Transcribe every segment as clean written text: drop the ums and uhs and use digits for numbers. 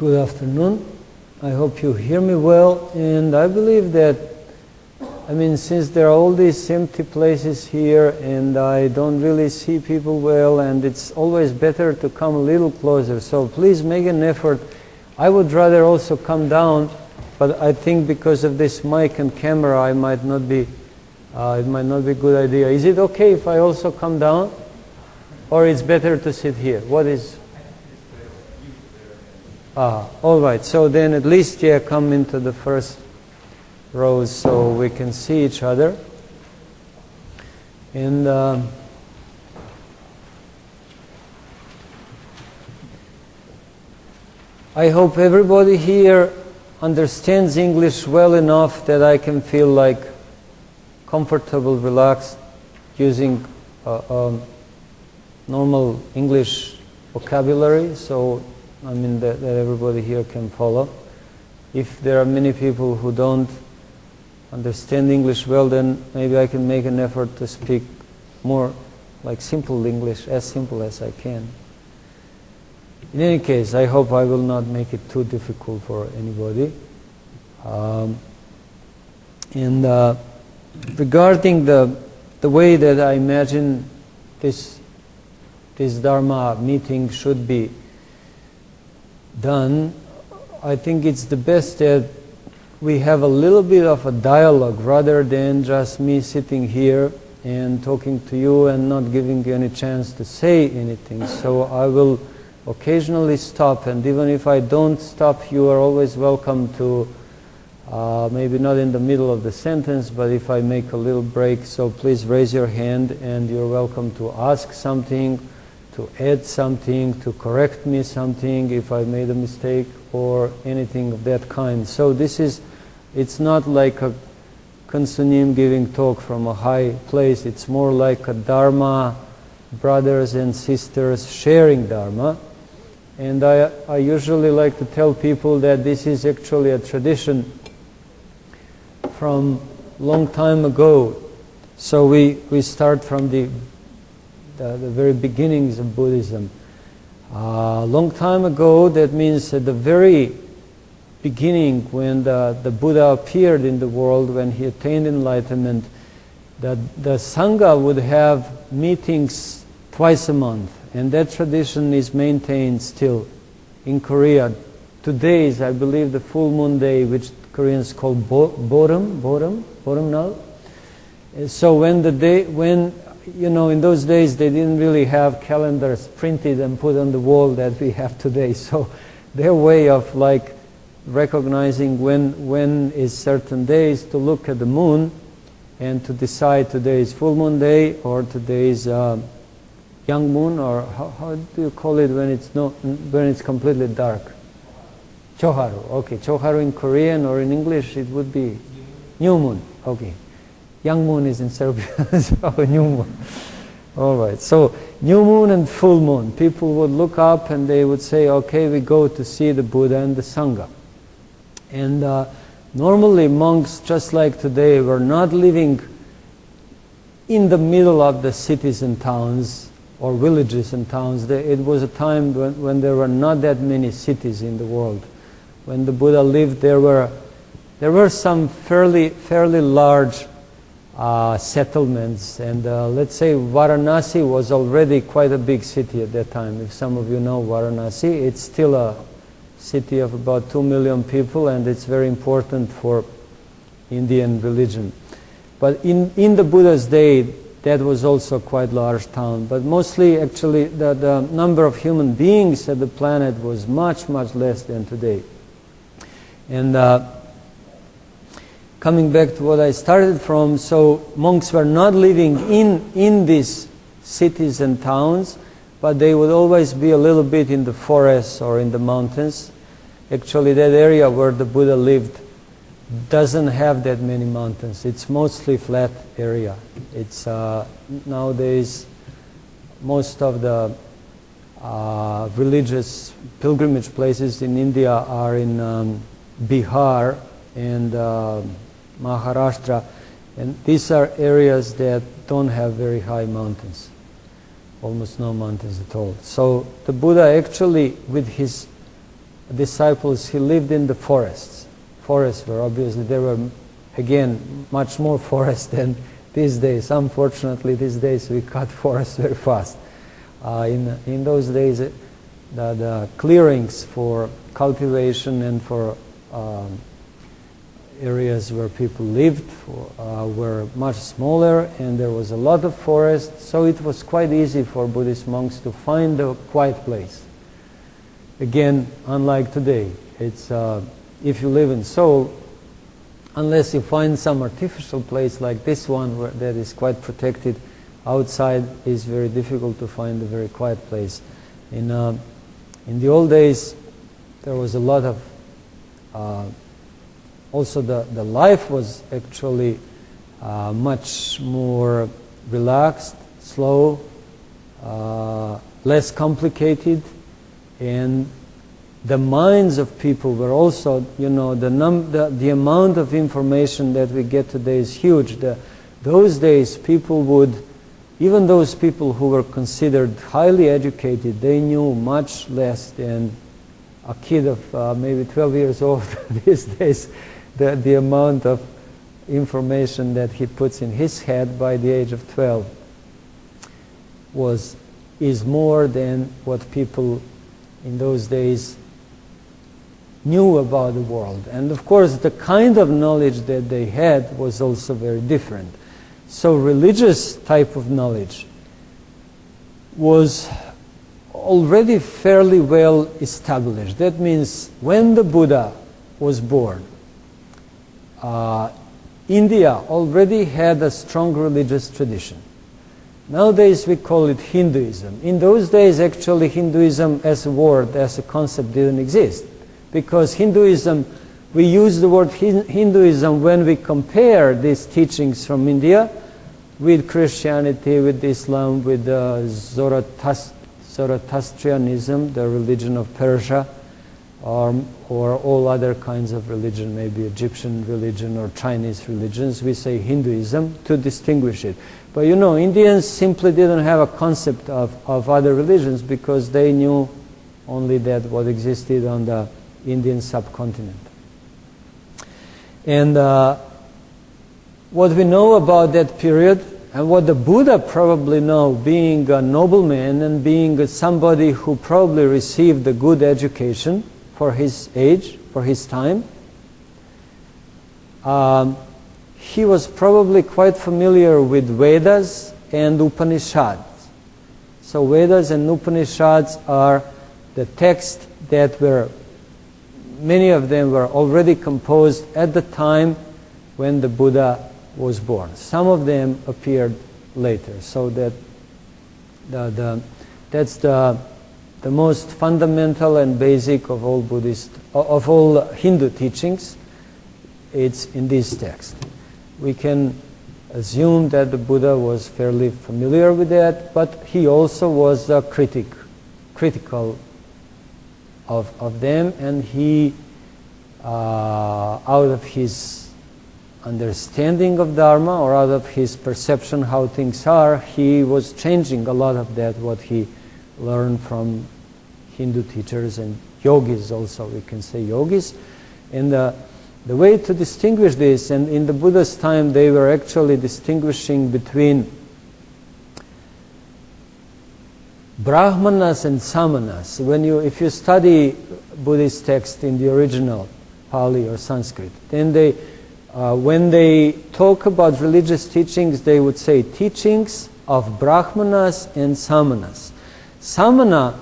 Good afternoon. I hope you hear me well, and I believe that, since there are all these empty places here and I don't really see people well, and it's always better to come a little closer, so please make an effort. I would rather also come down, but I think because of this mic and camera, it might not be a good idea. Is it okay if I also come down? Or it's better to sit here? What is? All right. So then at least, come into the first rows so we can see each other. And I hope everybody here understands English well enough that I can feel like comfortable, relaxed, using normal English vocabulary, so that everybody here can follow. If there are many people who don't understand English well, then maybe I can make an effort to speak more like simple English, as simple as I can. In any case, I hope I will not make it too difficult for anybody. Regarding the way that I imagine this Dharma meeting should be done, I think it's the best that we have a little bit of a dialogue rather than just me sitting here and talking to you and not giving you any chance to say anything. So I will occasionally stop, and even if I don't stop, you are always welcome to maybe not in the middle of the sentence, but if I make a little break, so please raise your hand and you're welcome to ask something, to add something, to correct me something if I made a mistake or anything of that kind. So it's not like a Khön Sunim giving talk from a high place. It's more like a Dharma, brothers and sisters sharing Dharma. And I usually like to tell people that this is actually a tradition from long time ago. So we start from the very beginnings of Buddhism. Long time ago, that means at the very beginning, when the Buddha appeared in the world, when he attained enlightenment, the Sangha would have meetings twice a month. And that tradition is maintained still in Korea. Today is, I believe, the full moon day, which Koreans call Borum now. So in those days they didn't really have calendars printed and put on the wall that we have today. So their way of like recognizing when is certain days to look at the moon and to decide today is full moon day or today is young moon, or how do you call it when it's completely dark? Choharu. Okay, Choharu in Korean, or in English it would be new moon. Okay. Young moon is in Serbia, so new moon. All right, so new moon and full moon. People would look up and they would say, okay, we go to see the Buddha and the Sangha. And normally monks, just like today, were not living in the middle of the cities and towns or villages and towns. It was a time when there were not that many cities in the world. When the Buddha lived, there were some fairly large settlements, and let's say Varanasi was already quite a big city at that time. If some of you know Varanasi, it's still a city of about 2 million people, and it's very important for Indian religion. But in the Buddha's day, that was also quite large town. But mostly, actually, the number of human beings at the planet was much less than today. And coming back to what I started from, so monks were not living in these cities and towns, but they would always be a little bit in the forests or in the mountains. Actually, that area where the Buddha lived doesn't have that many mountains. It's mostly flat area. It's nowadays most of the religious pilgrimage places in India are in Bihar and Maharashtra, and these are areas that don't have very high mountains, almost no mountains at all. So the Buddha actually, with his disciples, he lived in the forests. Forests were obviously, there were, again, much more forests than these days. Unfortunately, these days we cut forests very fast. In those days, the clearings for cultivation and for areas where people lived were much smaller, and there was a lot of forest, so it was quite easy for Buddhist monks to find a quiet place. Again, unlike today, it's if you live in Seoul, unless you find some artificial place like this one that is quite protected outside, is very difficult to find a very quiet place. In the old days, there was a lot of also the life was actually much more relaxed, slow, less complicated, and the minds of people were also, you know, the amount of information that we get today is huge. Those days people would, even those people who were considered highly educated, they knew much less than a kid of maybe 12 years old these days. The amount of information that he puts in his head by the age of 12 is more than what people in those days knew about the world. And of course, the kind of knowledge that they had was also very different. So religious type of knowledge was already fairly well established. That means when the Buddha was born, India already had a strong religious tradition. Nowadays we call it Hinduism. In those days, actually, Hinduism as a word, as a concept, didn't exist. Because Hinduism, we use the word Hinduism when we compare these teachings from India with Christianity, with Islam, with Zoroastrianism, the religion of Persia, or all other kinds of religion, maybe Egyptian religion or Chinese religions. We say Hinduism to distinguish it. But you know, Indians simply didn't have a concept of other religions because they knew only that what existed on the Indian subcontinent. And what we know about that period, and what the Buddha probably know, being a nobleman and being somebody who probably received a good education for his age, for his time, he was probably quite familiar with Vedas and Upanishads. So Vedas and Upanishads are the texts that were, many of them were already composed at the time when the Buddha was born. Some of them appeared later. So that's the most fundamental and basic of all of all Hindu teachings. It's in this text. We can assume that the Buddha was fairly familiar with that, but he also was critical of them, and he, out of his understanding of Dharma or out of his perception how things are, he was changing a lot of that, what he learned from Hindu teachers and yogis also, we can say yogis. And the way to distinguish this, and in the Buddha's time they were actually distinguishing between Brahmanas and Samanas. If you study Buddhist text in the original Pali or Sanskrit, then when they talk about religious teachings, they would say teachings of Brahmanas and Samanas. Samana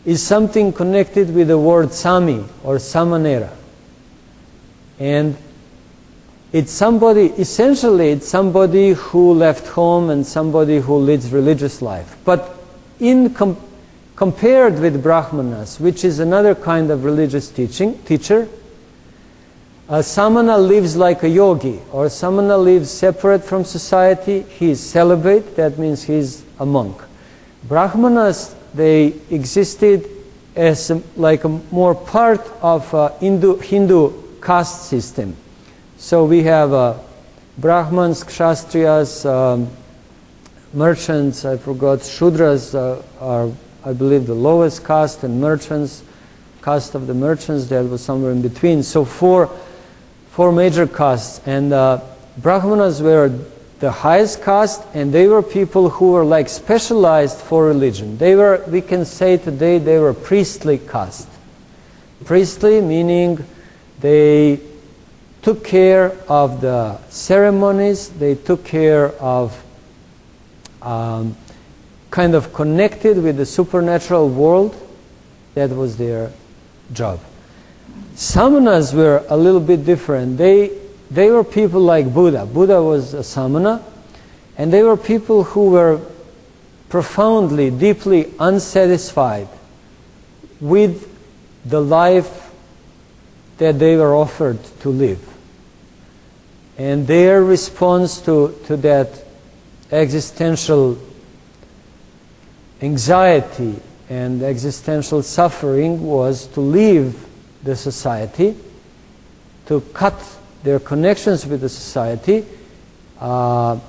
is something connected with the word Sami or Samanera. And it's somebody, essentially it's somebody who left home and somebody who leads religious life. But compared with Brahmanas, which is another kind of religious teacher, a Samana lives like a yogi, or Samana lives separate from society. He is celibate, that means he's a monk. Brahmanas, they existed as like a more part of Hindu caste system. So we have Brahmans, Kshatriyas, merchants, I forgot, Shudras are, I believe, the lowest caste, and merchants caste of the merchants that was somewhere in between. So four major castes, and Brahmanas were the highest caste, and they were people who were like specialized for religion. They were, we can say today, they were priestly caste. Priestly meaning they took care of the ceremonies, they took care of kind of connected with the supernatural world. That was their job. Samanas were a little bit different. They were people like Buddha. Buddha was a samana, and they were people who were profoundly, deeply unsatisfied with the life that they were offered to live. And their response to that existential anxiety and existential suffering was to leave the society, to cut their connections with the society, and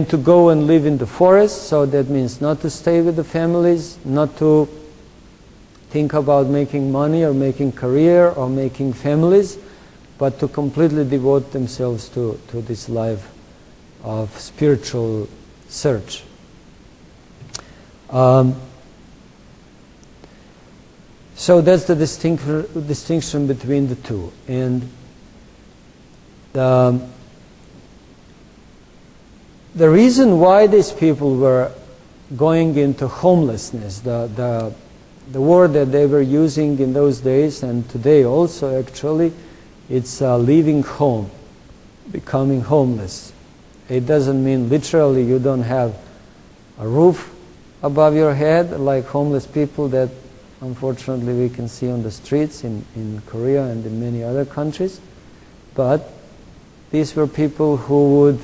to go and live in the forest. So that means not to stay with the families, not to think about making money or making career or making families, but to completely devote themselves to this life of spiritual search. So that's the distinction between the two. And the reason why these people were going into homelessness, the word that they were using in those days and today also actually, it's leaving home, becoming homeless. It doesn't mean literally you don't have a roof above your head like homeless people that unfortunately we can see on the streets in Korea and in many other countries. But these were people who would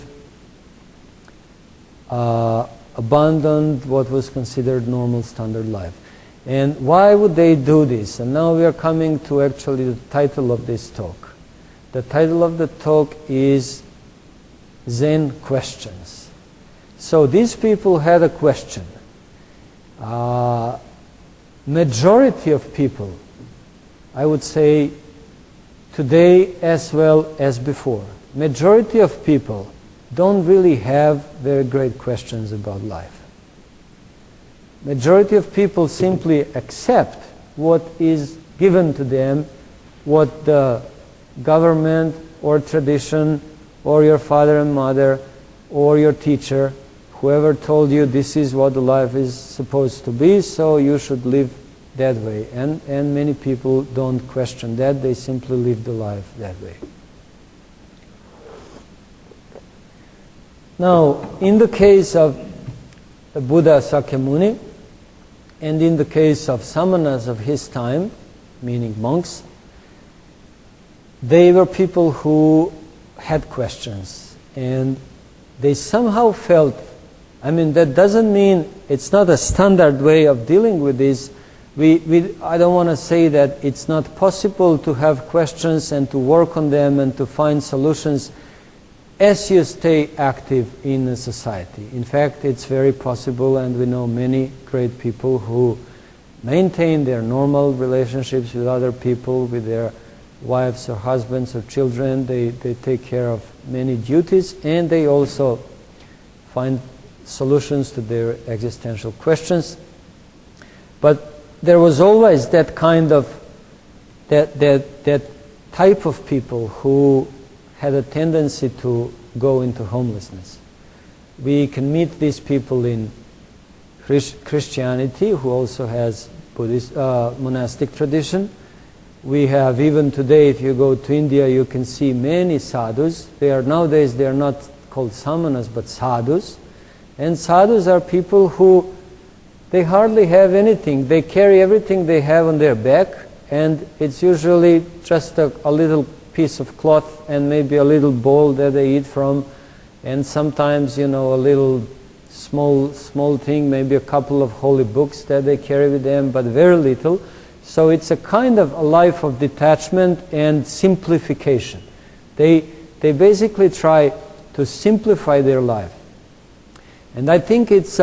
abandon what was considered normal standard life. And why would they do this? And now we are coming to actually the title of this talk. The title of the talk is Zen Questions. So these people had a question. Majority of people, I would say today as well as before, majority of people don't really have very great questions about life. Majority of people simply accept what is given to them, what the government or tradition or your father and mother or your teacher, whoever told you this is what the life is supposed to be, so you should live that way. And many people don't question that, they simply live the life that way. Now, in the case of the Buddha Sakyamuni, and in the case of samanas of his time, meaning monks, they were people who had questions, and they somehow felt, I mean, that doesn't mean it's not a standard way of dealing with this. I don't want to say that it's not possible to have questions and to work on them and to find solutions as you stay active in a society. In fact, it's very possible, and we know many great people who maintain their normal relationships with other people, with their wives or husbands or children. They take care of many duties, and they also find solutions to their existential questions. But there was always that kind of, that type of people who had a tendency to go into homelessness. We can meet these people in Christianity, who also has Buddhist monastic tradition. We have, even today, if you go to India, you can see many sadhus. Nowadays they are not called samanas, but sadhus. And sadhus are people who, they hardly have anything. They carry everything they have on their back, and it's usually just a little piece of cloth and maybe a little bowl that they eat from, and sometimes, a little small thing, maybe a couple of holy books that they carry with them, but very little. So it's a kind of a life of detachment and simplification. They basically try to simplify their life. And I think it's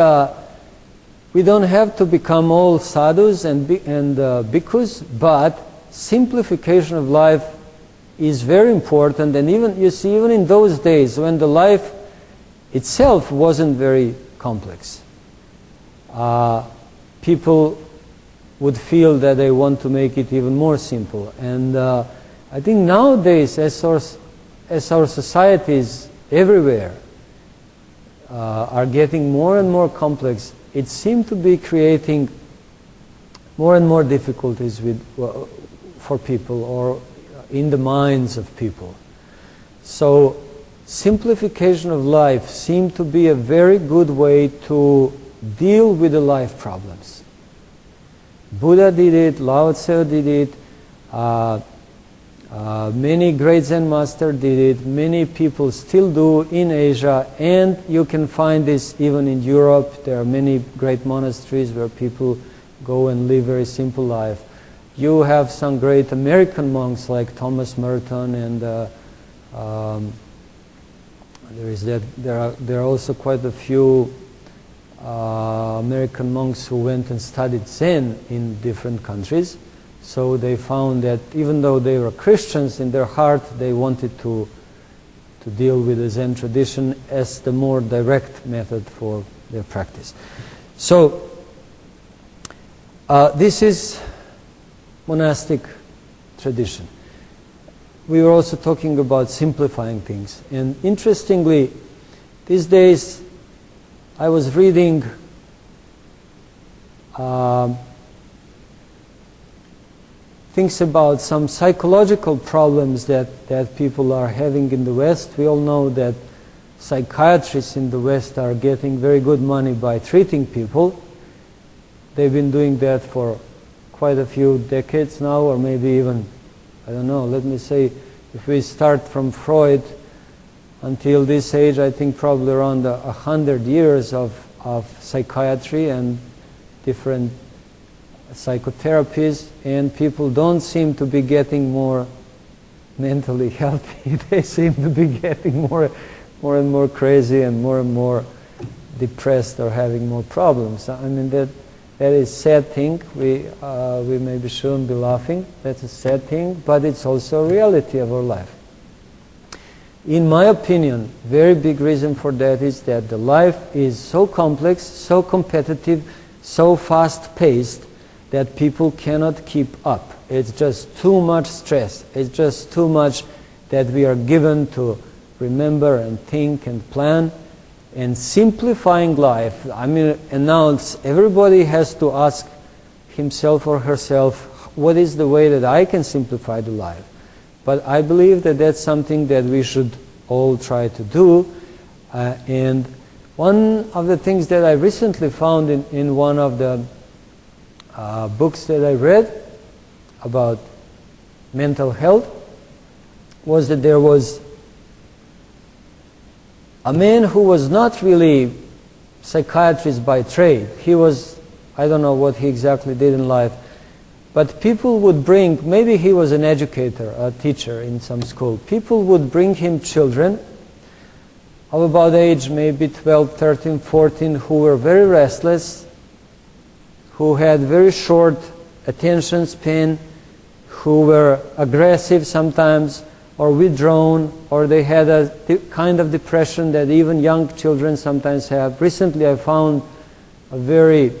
we don't have to become all sadhus and bhikkhus, but simplification of life is very important. And even, you see, even in those days when the life itself wasn't very complex, people would feel that they want to make it even more simple. And I think nowadays, as our societies everywhere are getting more and more complex, it seems to be creating more and more difficulties for people, or in the minds of people. So simplification of life seemed to be a very good way to deal with the life problems. Buddha did it, Lao Tse did it, many great Zen masters did it, many people still do in Asia, and you can find this even in Europe. There are many great monasteries where people go and live very simple life. You have some great American monks like Thomas Merton, and there are also quite a few American monks who went and studied Zen in different countries. So they found that even though they were Christians, in their heart they wanted to deal with the Zen tradition as the more direct method for their practice. So this is monastic tradition. We were also talking about simplifying things. And interestingly, these days I was reading things about some psychological problems that people are having in the West. We all know that psychiatrists in the West are getting very good money by treating people. They've been doing that for quite a few decades now, or maybe even, I don't know, let me say, if we start from Freud until this age, I think probably around 100 years of psychiatry and different psychotherapies, and people don't seem to be getting more mentally healthy. They seem to be getting more and more crazy and more depressed or having more problems. I mean, that is a sad thing. We maybe shouldn't be laughing. That's a sad thing, but it's also a reality of our life. In my opinion, very big reason for that is that the life is so complex, so competitive, so fast-paced that people cannot keep up. It's just too much stress. It's just too much that we are given to remember and think and plan. And simplifying life, I mean, and now everybody has to ask himself or herself, what is the way that I can simplify the life? But I believe that that's something that we should all try to do. And one of the things that I recently found in one of the books that I read about mental health was that there was a man who was not really psychiatrist by trade. He was, I don't know what he exactly did in life, but people would bring, maybe he was an educator, a teacher in some school. People would bring him children of about age maybe 12, 13, 14 who were very restless, who had very short attention span, who were aggressive sometimes, or withdrawn, or they had a kind of depression that even young children sometimes have. Recently I found a very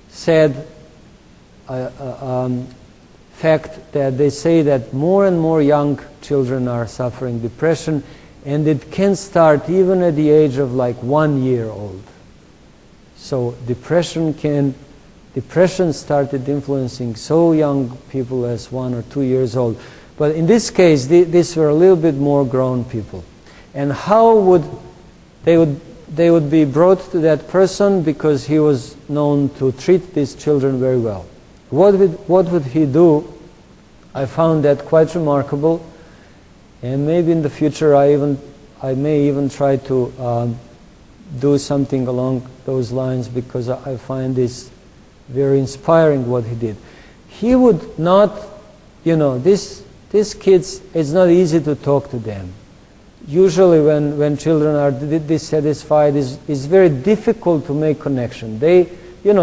sad fact that they say that more and more young children are suffering depression, and it can start even at the age of like 1 year old. So depression started influencing so young people as 1 or 2 years old. But in this case, these were a little bit more grown people. And how would they would be brought to that person because he was known to treat these children very well. What would he do? I found that quite remarkable, and maybe in the future I may even try to do something along those lines, because I find this very inspiring what he did. He would not, these kids, it's not easy to talk to them. Usually when children are dissatisfied, it's very difficult to make connection. They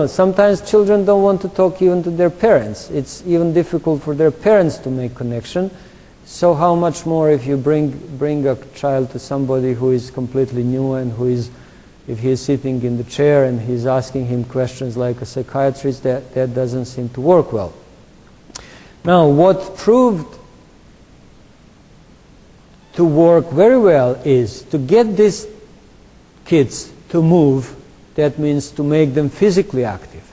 sometimes children don't want to talk even to their parents. It's even difficult for their parents to make connection. So how much more if you bring a child to somebody who is completely new and if he is sitting in the chair and he's asking him questions like a psychiatrist, that doesn't seem to work well. Now, what proved to work very well is to get these kids to move. That means to make them physically active.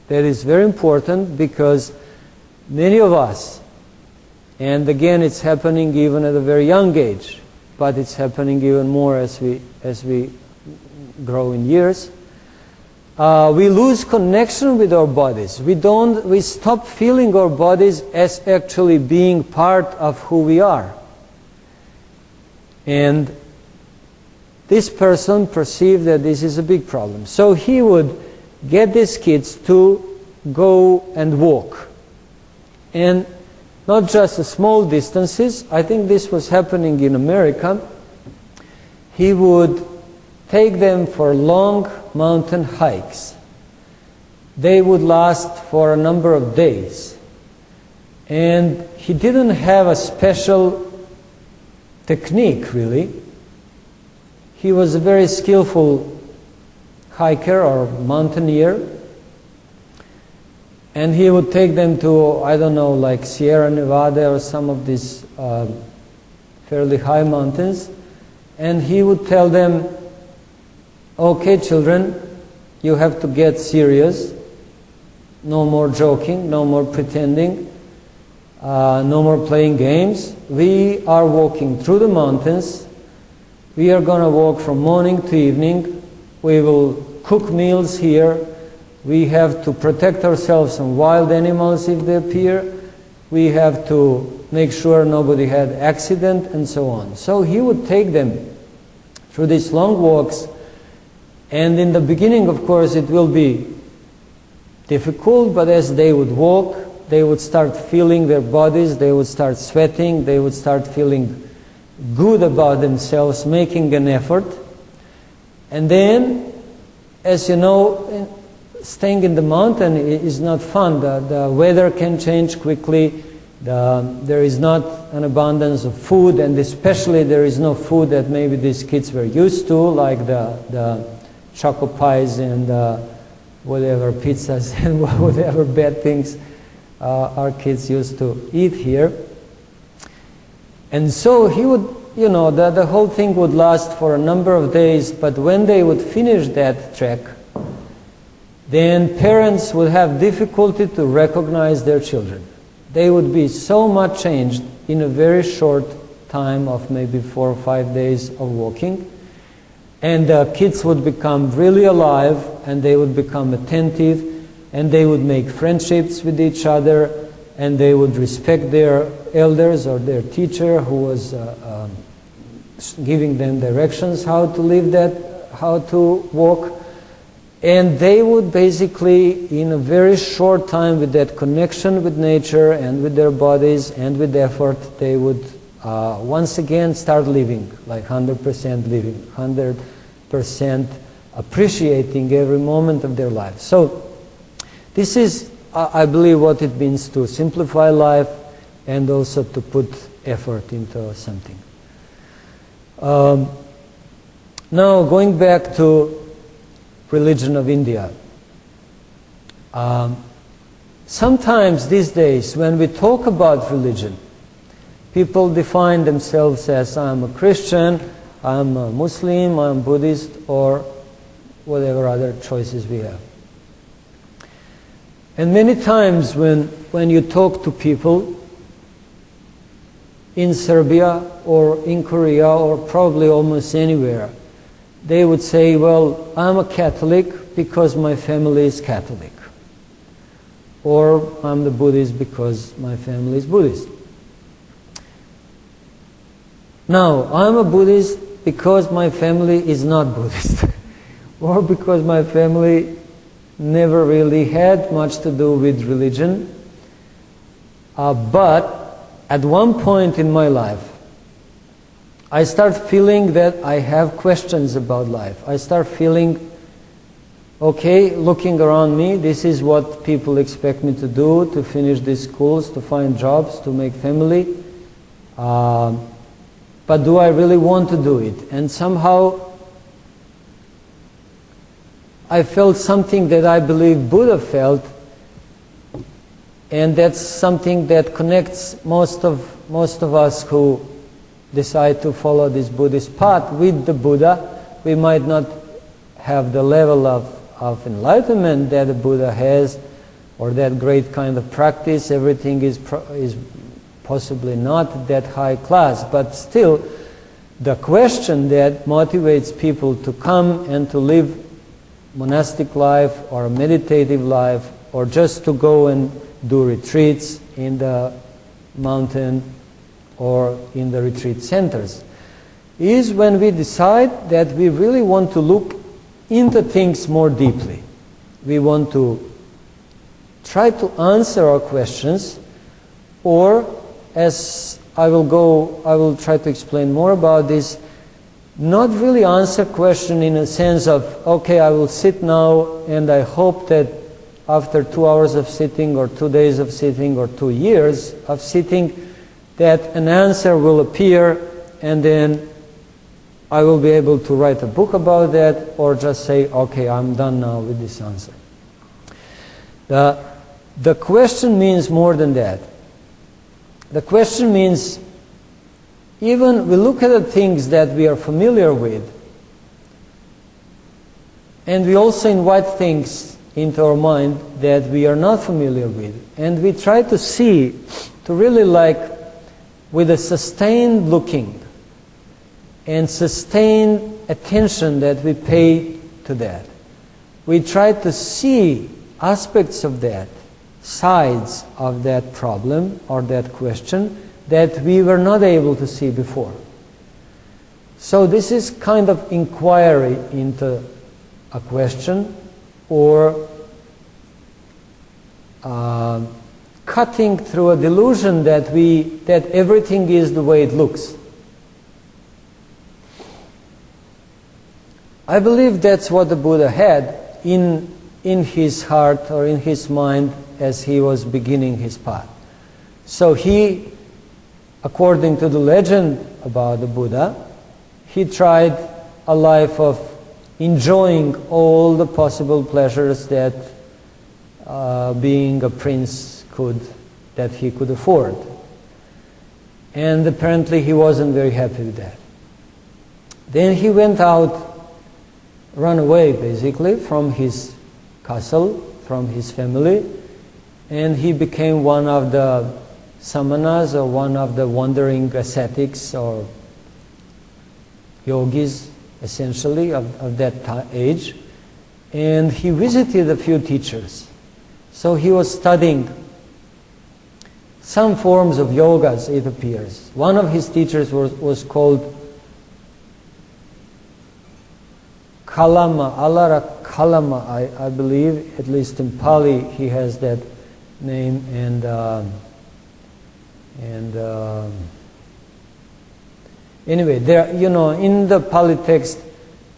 That is very important because many of us, and again it's happening even at a very young age, but it's happening even more as we grow in years, we lose connection with our bodies. We stop feeling our bodies as actually being part of who we are. And this person perceived that this is a big problem. So he would get these kids to go and walk. And not just small distances. I think this was happening in America. He would take them for long mountain hikes. They would last for a number of days. And he didn't have a special technique, really. He was a very skillful hiker or mountaineer. And he would take them to, I don't know, like Sierra Nevada or some of these fairly high mountains. And he would tell them, okay, children, you have to get serious. No more joking, no more pretending, no more playing games. We are walking through the mountains. We are going to walk from morning to evening. We will cook meals here. We have to protect ourselves from wild animals if they appear. We have to make sure nobody had accident and so on. So he would take them through these long walks. And in the beginning, of course, it will be difficult, but as they would walk, they would start feeling their bodies, they would start sweating, they would start feeling good about themselves, making an effort. And then, as you know, staying in the mountain is not fun. The weather can change quickly. There is not an abundance of food, and especially there is no food that maybe these kids were used to, like the choco pies and whatever pizzas and whatever bad things our kids used to eat here. And so he would, the whole thing would last for a number of days, but when they would finish that trek, then parents would have difficulty to recognize their children. They would be so much changed in a very short time of maybe 4 or 5 days of walking. And the kids would become really alive, and they would become attentive, and they would make friendships with each other, and they would respect their elders or their teacher who was giving them directions how to live how to walk. And they would basically, in a very short time, with that connection with nature and with their bodies and with effort, they would once again start living, like 100% living, 100% appreciating every moment of their life. So this is, I believe, what it means to simplify life and also to put effort into something. Now, going back to religion of India. Sometimes these days when we talk about religion, people define themselves as I'm a Christian, I'm a Muslim, I'm Buddhist, or whatever other choices we have. And many times when you talk to people in Serbia or in Korea or probably almost anywhere, they would say, well, I'm a Catholic because my family is Catholic. Or I'm the Buddhist because my family is Buddhist. Now, I'm a Buddhist because my family is not Buddhist. Or because my family never really had much to do with religion. But at one point in my life, I start feeling that I have questions about life. I start feeling okay, looking around me, this is what people expect me to do, to finish these schools, to find jobs, to make family. But do I really want to do it? And somehow I felt something that I believe Buddha felt, and that's something that connects most of us who decide to follow this Buddhist path with the Buddha. We might not have the level of enlightenment that the Buddha has, or that great kind of practice. Everything is possibly not that high class, but still the question that motivates people to come and to live monastic life or a meditative life, or just to go and do retreats in the mountain or in the retreat centers, is when we decide that we really want to look into things more deeply. We want to try to answer our questions, or as I will try to explain more about this, not really answer question in a sense of, okay, I will sit now and I hope that after 2 hours of sitting, or 2 days of sitting, or 2 years of sitting, that an answer will appear and then I will be able to write a book about that, or just say, okay, I'm done now with this answer. The question means more than that. The question means, even we look at the things that we are familiar with, and we also invite things into our mind that we are not familiar with, and we try to see, to really with a sustained looking and sustained attention that we pay to that. We try to see aspects of that, sides of that problem or that question that we were not able to see before. So this is kind of inquiry into a question, or cutting through a delusion that everything is the way it looks. I believe that's what the Buddha had in his heart or in his mind as he was beginning his path. So he, according to the legend about the Buddha, he tried a life of enjoying all the possible pleasures that being a prince that he could afford. And apparently he wasn't very happy with that. Then he went out, ran away basically from his castle, from his family, and he became one of the samanas, or one of the wandering ascetics or yogis, essentially, of that age. And he visited a few teachers. So he was studying some forms of yogas, it appears. One of his teachers was called Kalama, Alara Kalama, I believe, at least in Pali he has that name, and anyway, there, in the Pali text,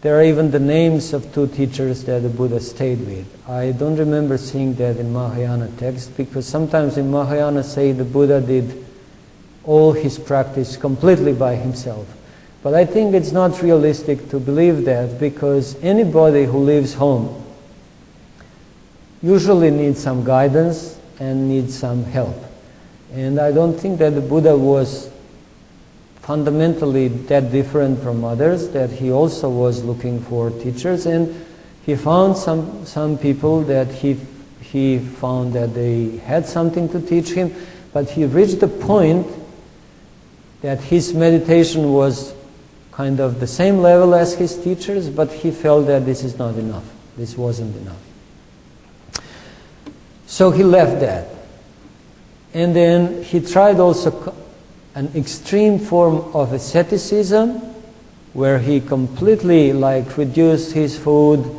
there are even the names of 2 teachers that the Buddha stayed with. I don't remember seeing that in Mahayana text, because sometimes in Mahayana say the Buddha did all his practice completely by himself. But I think it's not realistic to believe that, because anybody who lives home usually needs some guidance and needs some help. And I don't think that the Buddha was fundamentally that different from others, that he also was looking for teachers, and he found some people that he found that they had something to teach him, but he reached the point that his meditation was kind of the same level as his teachers, but he felt that this is not enough. This wasn't enough. So he left that. And then he tried also an extreme form of asceticism, where he completely reduced his food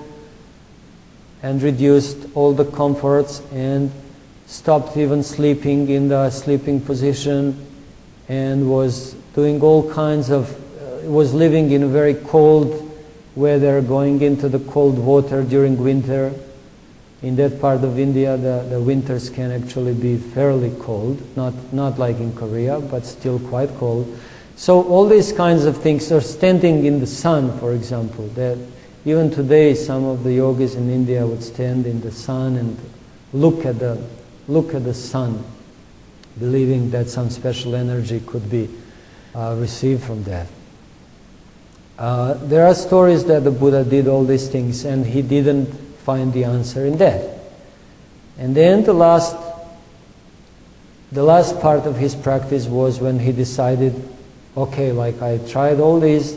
and reduced all the comforts and stopped even sleeping in the sleeping position, and was doing all kinds of, was living in a very cold weather, going into the cold water during winter. In that part of India, the winters can actually be fairly cold, not like in Korea, but still quite cold. So all these kinds of things, or standing in the sun, for example, that even today some of the yogis in India would stand in the sun and look at the sun, believing that some special energy could be received from that. There are stories that the Buddha did all these things and he didn't find the answer in that. And then the last part of his practice was when he decided, okay, like I tried all these,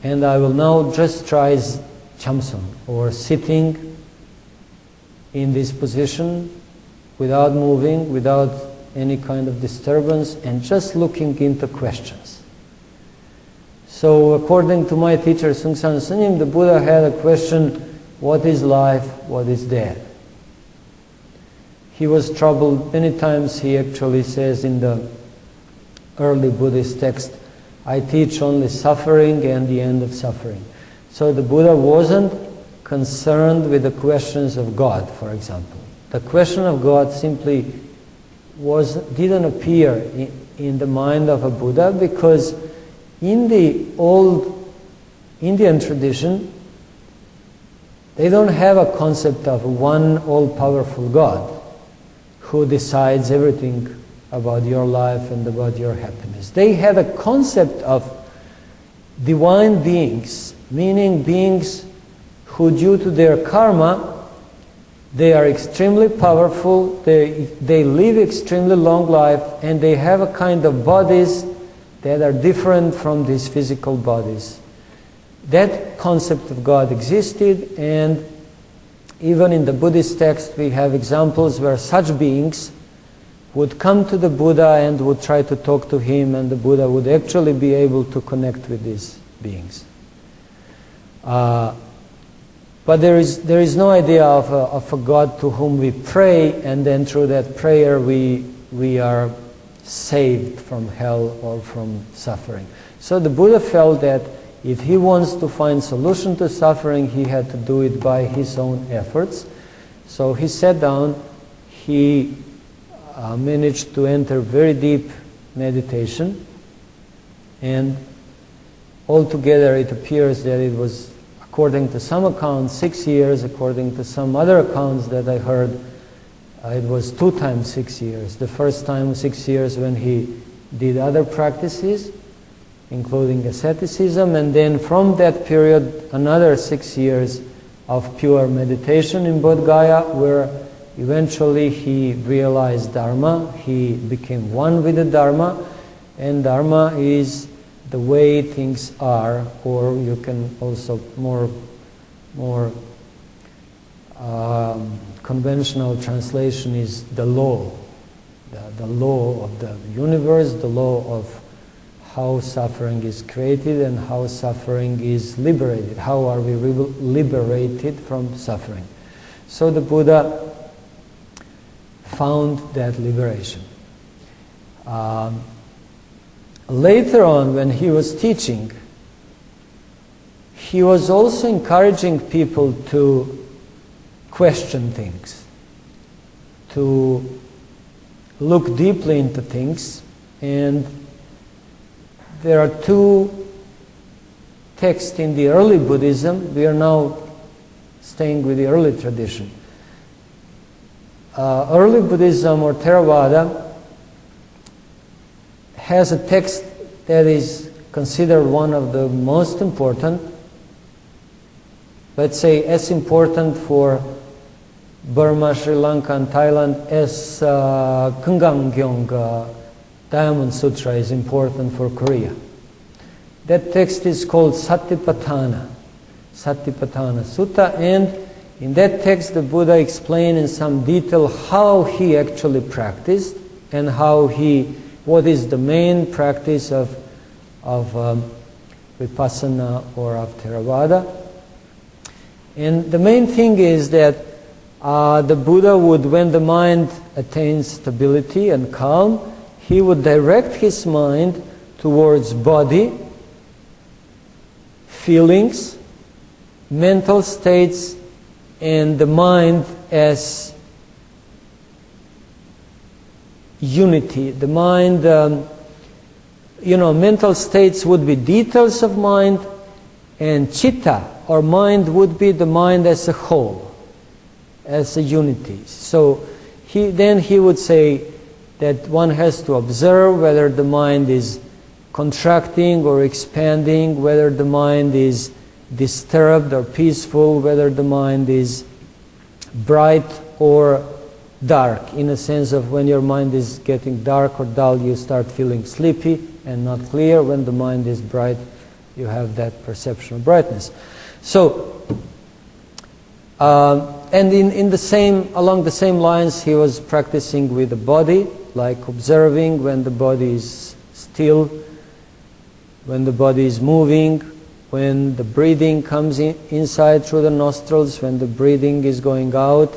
and I will now just try chamsung, or sitting in this position without moving, without any kind of disturbance, and just looking into questions. So according to my teacher Seung Sahn Sunim, the Buddha had a question, what is life, what is death? He was troubled. Many times he actually says in the early Buddhist text, I teach only suffering and the end of suffering. So the Buddha wasn't concerned with the questions of God, for example. The question of God simply didn't appear in the mind of a Buddha, because in the old Indian tradition, they don't have a concept of one all-powerful God who decides everything about your life and about your happiness. They have a concept of divine beings, meaning beings who, due to their karma, they are extremely powerful, they live extremely long life, and they have a kind of bodies that are different from these physical bodies. That concept of God existed, and even in the Buddhist text we have examples where such beings would come to the Buddha and would try to talk to him, and the Buddha would actually be able to connect with these beings. But there is no idea of a God to whom we pray, and then through that prayer we are saved from hell or from suffering. So the Buddha felt that if he wants to find solution to suffering, he had to do it by his own efforts. So he sat down, he managed to enter very deep meditation, and altogether it appears that it was, according to some accounts, 6 years, according to some other accounts that I heard, it was 2 times 6 years. The first time 6 years when he did other practices, including asceticism, and then from that period another 6 years of pure meditation in Bodh Gaya, where eventually he realized Dharma, he became one with the Dharma, and Dharma is the way things are, or you can also more conventional translation is the law, the law of the universe, the law of how suffering is created and how suffering is liberated. How are we liberated from suffering? So the Buddha found that liberation. Later on, when he was teaching, he was also encouraging people to question things, to look deeply into things, and there are 2 texts in the early Buddhism. We are now staying with the early tradition. Early Buddhism, or theravada, has a text that is considered one of the most important, let's say as important for Burma, Sri Lanka and Thailand as Daegakzheon Diamond Sutra is important for Korea. That text is called Satipatthana Sutta, and in that text the Buddha explained in some detail how he actually practiced and what is the main practice of vipassana or of theravada. And the main thing is that the Buddha would, when the mind attains stability and calm, he would direct his mind towards body, feelings, mental states, and the mind as unity. The mind, mental states would be details of mind, and chitta, or mind, would be the mind as a whole, as a unity. So he would say that one has to observe whether the mind is contracting or expanding, whether the mind is disturbed or peaceful, whether the mind is bright or dark, in a sense of when your mind is getting dark or dull, you start feeling sleepy and not clear. When the mind is bright, you have that perception of brightness. So, and along the same lines, he was practicing with the body, like observing when the body is still, when the body is moving, when the breathing comes inside through the nostrils, when the breathing is going out,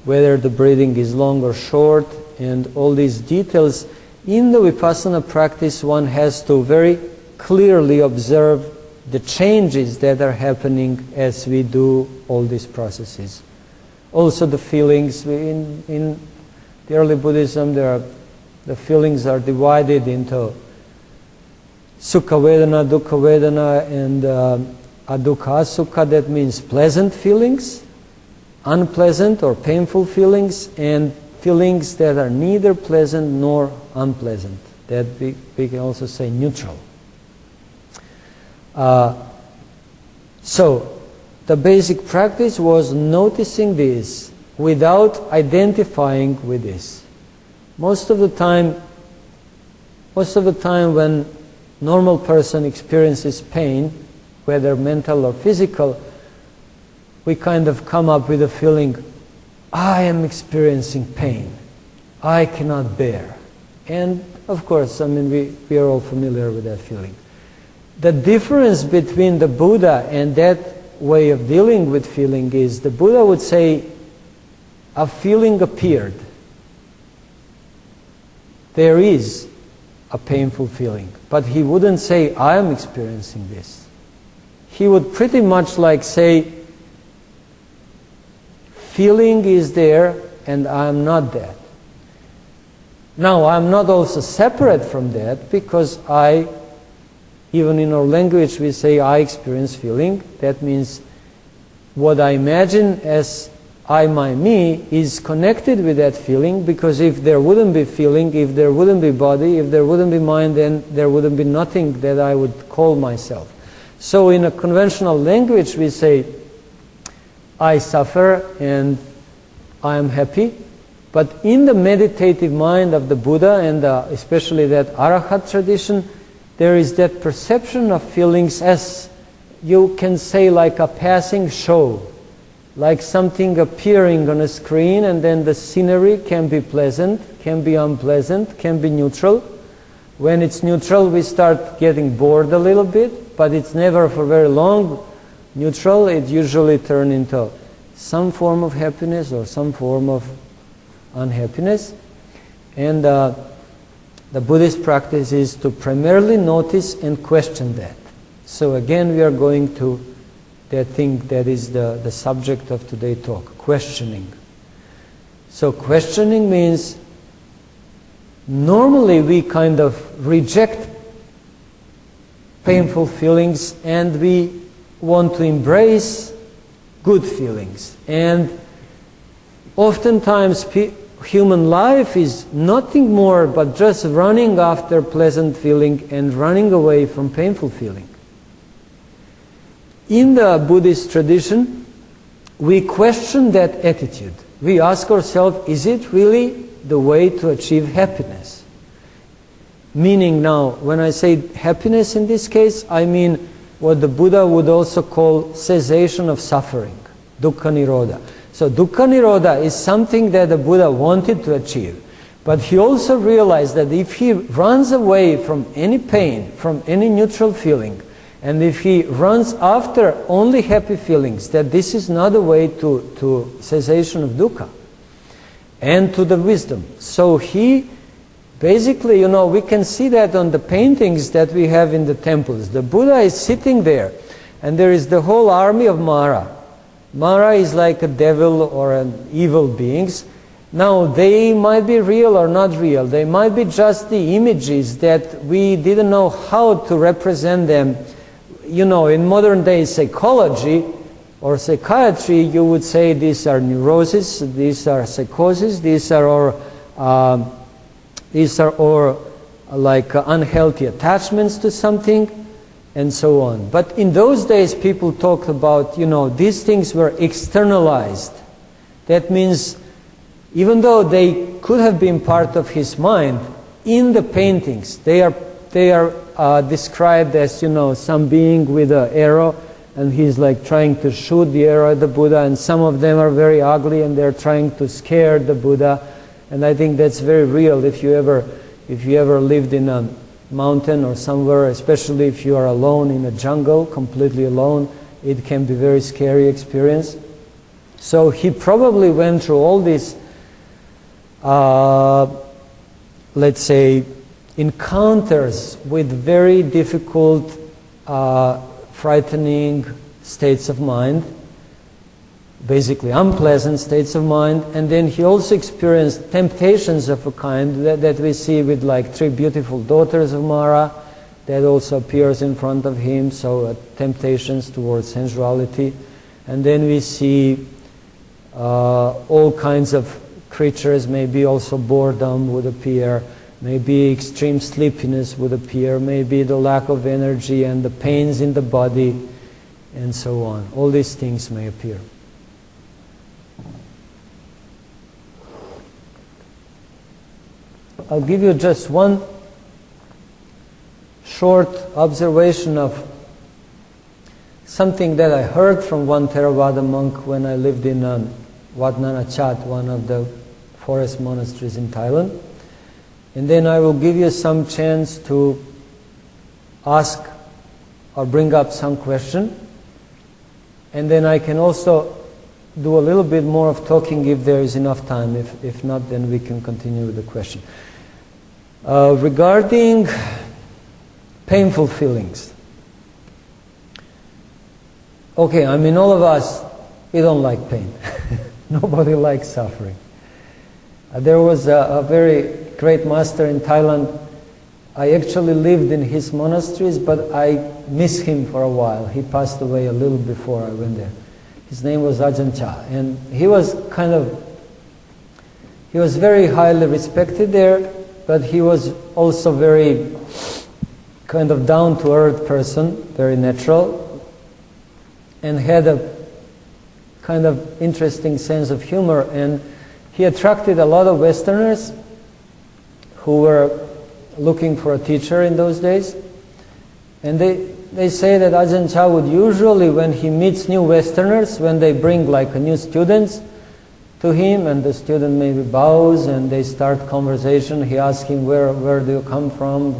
whether the breathing is long or short, and all these details. In the Vipassana practice, one has to very clearly observe the changes that are happening as we do all these processes. Also the feelings. In the early Buddhism, the feelings are divided into Sukha Vedana, Dukkha Vedana, and Adukha Sukha. That means pleasant feelings, unpleasant or painful feelings, and feelings that are neither pleasant nor unpleasant. That we can also say neutral. So the basic practice was noticing this without identifying with this. Most of the time when normal person experiences pain, whether mental or physical, we kind of come up with a feeling, I am experiencing pain, I cannot bear. And of course, we are all familiar with that feeling. The difference between the Buddha and that way of dealing with feeling is, the Buddha would say, a feeling appeared. There is a painful feeling. But he wouldn't say, I am experiencing this. He would pretty much like say, feeling is there and I am not that. Now, I am not also separate from that, because even in our language we say, I experience feeling. That means what I imagine as I, my, me is connected with that feeling, because if there wouldn't be feeling, if there wouldn't be body, if there wouldn't be mind, then there wouldn't be nothing that I would call myself. So in a conventional language we say, I suffer and I am happy. But in the meditative mind of the Buddha, and especially that Arahat tradition, there is that perception of feelings as, you can say, like a passing show. Like something appearing on a screen, and then the scenery can be pleasant, can be unpleasant, can be neutral. When it's neutral, we start getting bored a little bit, but it's never for very long neutral. It usually turns into some form of happiness or some form of unhappiness. And the Buddhist practice is to primarily notice and question that. So again, we are going to that thing that is the subject of today's talk, questioning. So questioning means, normally we kind of reject painful feelings and we want to embrace good feelings. And oftentimes human life is nothing more but just running after pleasant feeling and running away from painful feeling. In the Buddhist tradition, we question that attitude. We ask ourselves, is it really the way to achieve happiness? Meaning now, when I say happiness in this case, I mean what the Buddha would also call cessation of suffering, dukkha nirodha. So dukkha nirodha is something that the Buddha wanted to achieve. But he also realized that if he runs away from any pain, from any neutral feeling, and if he runs after only happy feelings, that this is not a way to cessation of dukkha and to the wisdom. So he basically, we can see that on the paintings that we have in the temples. The Buddha is sitting there and there is the whole army of Mara. Mara is like a devil or an evil beings. Now, they might be real or not real. They might be just the images that we didn't know how to represent them. You know, in modern day psychology or psychiatry, you would say these are neuroses, these are psychosis, these are all like unhealthy attachments to something, and so on. But in those days, people talked about, you know, these things were externalized. That means, even though they could have been part of his mind, in the paintings, they are described as, you know, some being with an arrow, and he's like trying to shoot the arrow at the Buddha, and some of them are very ugly, and they're trying to scare the Buddha. And I think that's very real. If you ever lived in a mountain or somewhere, especially if you are alone in a jungle, completely alone, it can be a very scary experience. So he probably went through all these, let's say, encounters with very difficult, frightening states of mind, basically unpleasant states of mind, and then he also experienced temptations of a kind that we see with like 3 beautiful daughters of Mara, that also appears in front of him, so temptations towards sensuality. And then we see all kinds of creatures, maybe also boredom would appear, maybe extreme sleepiness would appear, maybe the lack of energy and the pains in the body, and so on. All these things may appear. I'll give you just one short observation of something that I heard from one theravada monk when I lived in Wat Nanachat, one of the forest monasteries in Thailand. And then I will give you some chance to ask or bring up some question. And then I can also do a little bit more of talking if there is enough time. If not, then we can continue with the question. Regarding painful feelings. Okay, I mean, all of us, we don't like pain. Nobody likes suffering. There was a very great master in Thailand. I actually lived in his monasteries, but I miss him for a while. He passed away a little before I went there. His name was Ajahn Chah, and he was very highly respected there, but he was also very kind of down-to-earth person, very natural, and had a kind of interesting sense of humor, and he attracted a lot of Westerners who were looking for a teacher in those days. And they say that Ajahn Chah would usually, when he meets new Westerners, when they bring like a new students to him, and the student maybe bows and they start conversation, he asks him, where do you come from,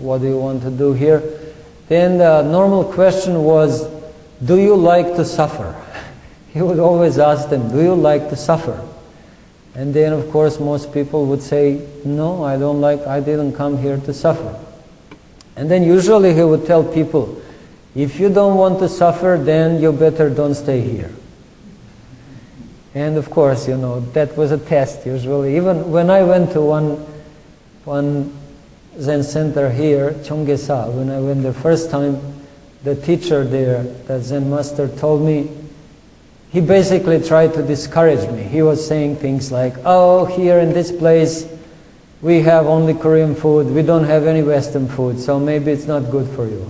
what do you want to do here? Then the normal question was, do you like to suffer? He would always ask them, do you like to suffer? And then of course most people would say, no, I didn't come here to suffer. And then usually he would tell people, if you don't want to suffer, then you better don't stay here. And of course, you know, that was a test usually. Even when I went to one Zen center here, Hyang Chon Sa, when I went the first time, the teacher there, the Zen master, told me, he basically tried to discourage me. He was saying things like, oh, here in this place, we have only Korean food, we don't have any Western food, so maybe it's not good for you.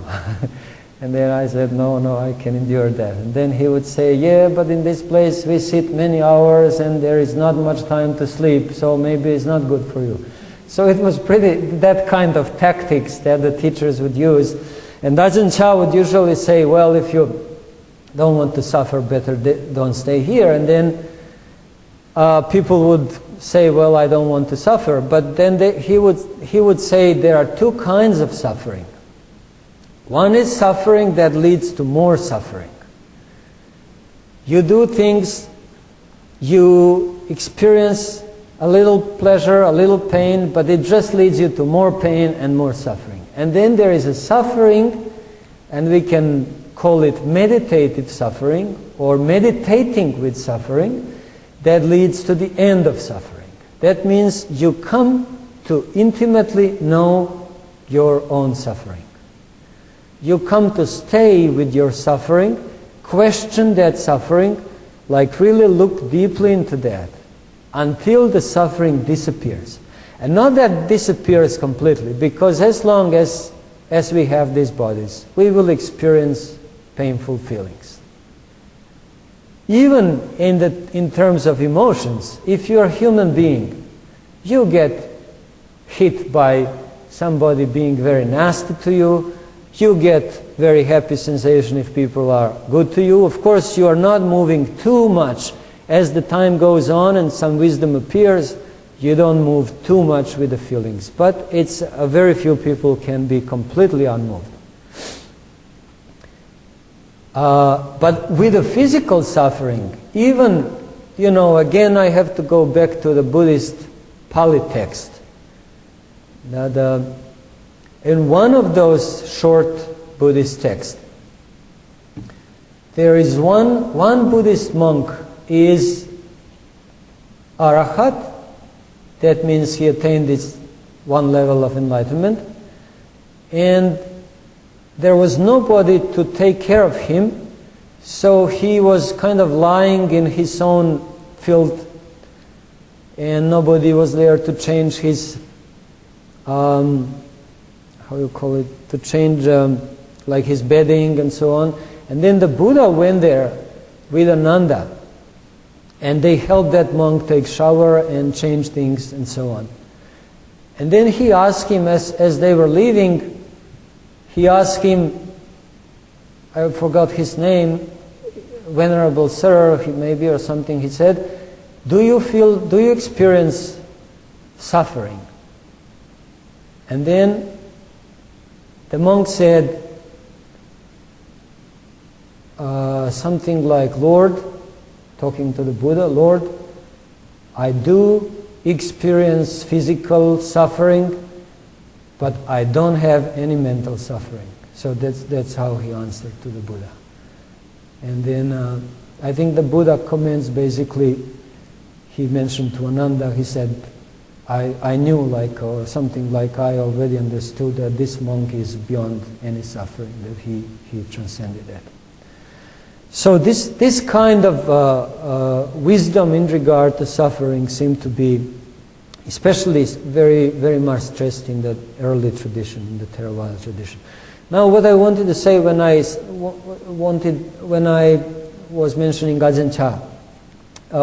And then I said, no, I can endure that. And then he would say, yeah, but in this place we sit many hours and there is not much time to sleep, so maybe it's not good for you. So it was that kind of tactics that the teachers would use. And Ajahn Chah would usually say, well, if you don't want to suffer, better don't stay here. And then people would say, well, I don't want to suffer. But then he would say there are two kinds of suffering. One is suffering that leads to more suffering. You do things, you experience a little pleasure, a little pain, but it just leads you to more pain and more suffering. And then there is a suffering, and we can call it meditative suffering or meditating with suffering, that leads to the end of suffering. That means you come to intimately know your own suffering. You come to stay with your suffering, question that suffering, like really look deeply into that until the suffering disappears. And not that disappears completely, because as long as we have these bodies, we will experience painful feelings. Even in terms of emotions, if you're a human being, you get hit by somebody being very nasty to you, you get very happy sensation if people are good to you. Of course, you are not moving too much. As the time goes on and some wisdom appears, you don't move too much with the feelings. But it's very few people can be completely unmoved. But with the physical suffering, even, again I have to go back to the Buddhist Pali text. In one of those short Buddhist texts, there is one Buddhist monk is Arahat. That means he attained this one level of enlightenment. And there was nobody to take care of him, so he was kind of lying in his own filth, and nobody was there to change his, to change like his bedding and so on. And then the Buddha went there with Ananda, and they helped that monk take shower and change things and so on. And then he asked him, as they were leaving, he asked him, I forgot his name, Venerable Sir, maybe, or something, he said, do you experience suffering? And then the monk said something like, Lord, talking to the Buddha, Lord, I do experience physical suffering, but I don't have any mental suffering. So that's how he answered to the Buddha. And then I think the Buddha comments basically, he mentioned to Ananda, he said, I knew, or something like, I already understood that this monk is beyond any suffering, that he transcended that. So this kind of wisdom in regard to suffering seemed to be especially very, very much stressed in the early tradition, in the theravada tradition. Now, what I wanted to say when I was mentioning Gajen Cha,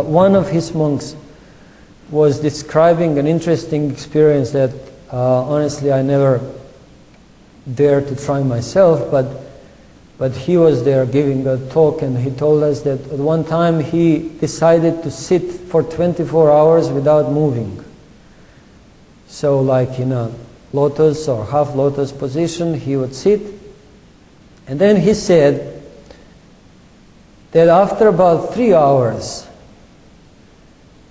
one of his monks was describing an interesting experience that honestly I never dared to try myself, but he was there giving a talk, and he told us that at one time he decided to sit for 24 hours without moving. So like in a lotus or half lotus position, he would sit. And then he said that after about 3 hours,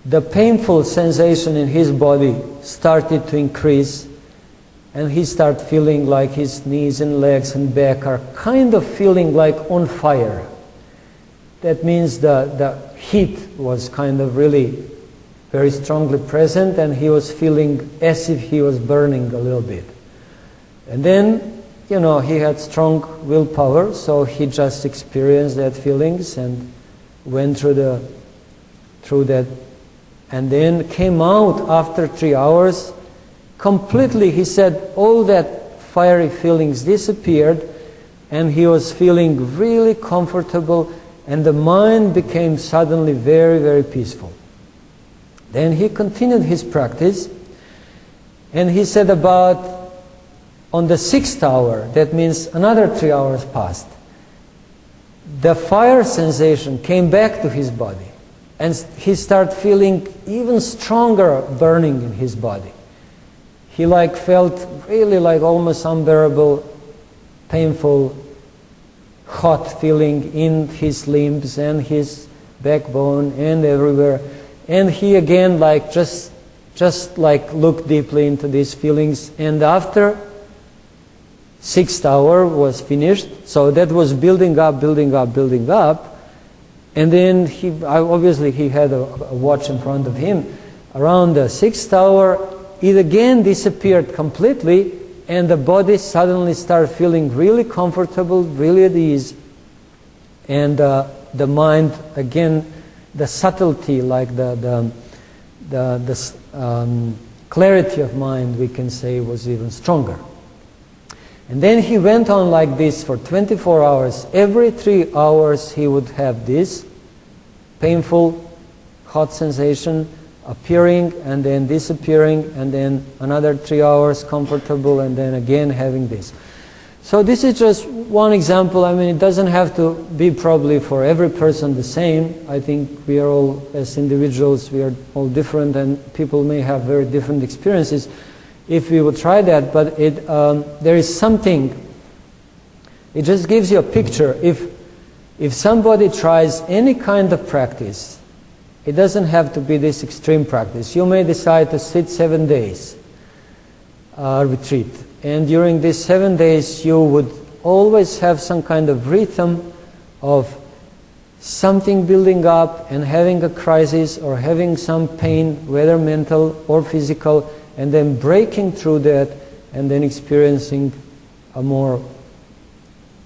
the painful sensation in his body started to increase, and he started feeling like his knees and legs and back are kind of feeling like on fire. That means the heat was kind of really very strongly present, and he was feeling as if he was burning a little bit. And then, he had strong willpower, so he just experienced that feelings and went through that, and then came out after 3 hours completely. He said all that fiery feelings disappeared, and he was feeling really comfortable, and the mind became suddenly very, very peaceful. Then he continued his practice, and he said about on the 6th hour, that means another 3 hours passed, the fire sensation came back to his body, and he started feeling even stronger burning in his body. He felt really almost unbearable, painful, hot feeling in his limbs and his backbone and everywhere. And he again just looked deeply into these feelings, and after 6th hour was finished. So that was building up, building up, building up. And then obviously he had a watch in front of him. Around the 6th hour, it again disappeared completely, and the body suddenly started feeling really comfortable, really at ease. And the mind, again, the subtlety, like the clarity of mind, we can say, was even stronger. And then he went on like this for 24 hours. Every 3 hours he would have this painful, hot sensation appearing and then disappearing, and then another 3 hours comfortable, and then again having this. So this is just one example. I mean, it doesn't have to be probably for every person the same. I think we are all, as individuals, we are all different, and people may have very different experiences if we would try that. But there is something, it just gives you a picture. If somebody tries any kind of practice, it doesn't have to be this extreme practice. You may decide to sit 7 days retreat. And during these 7 days, you would always have some kind of rhythm of something building up and having a crisis or having some pain, whether mental or physical, and then breaking through that and then experiencing a more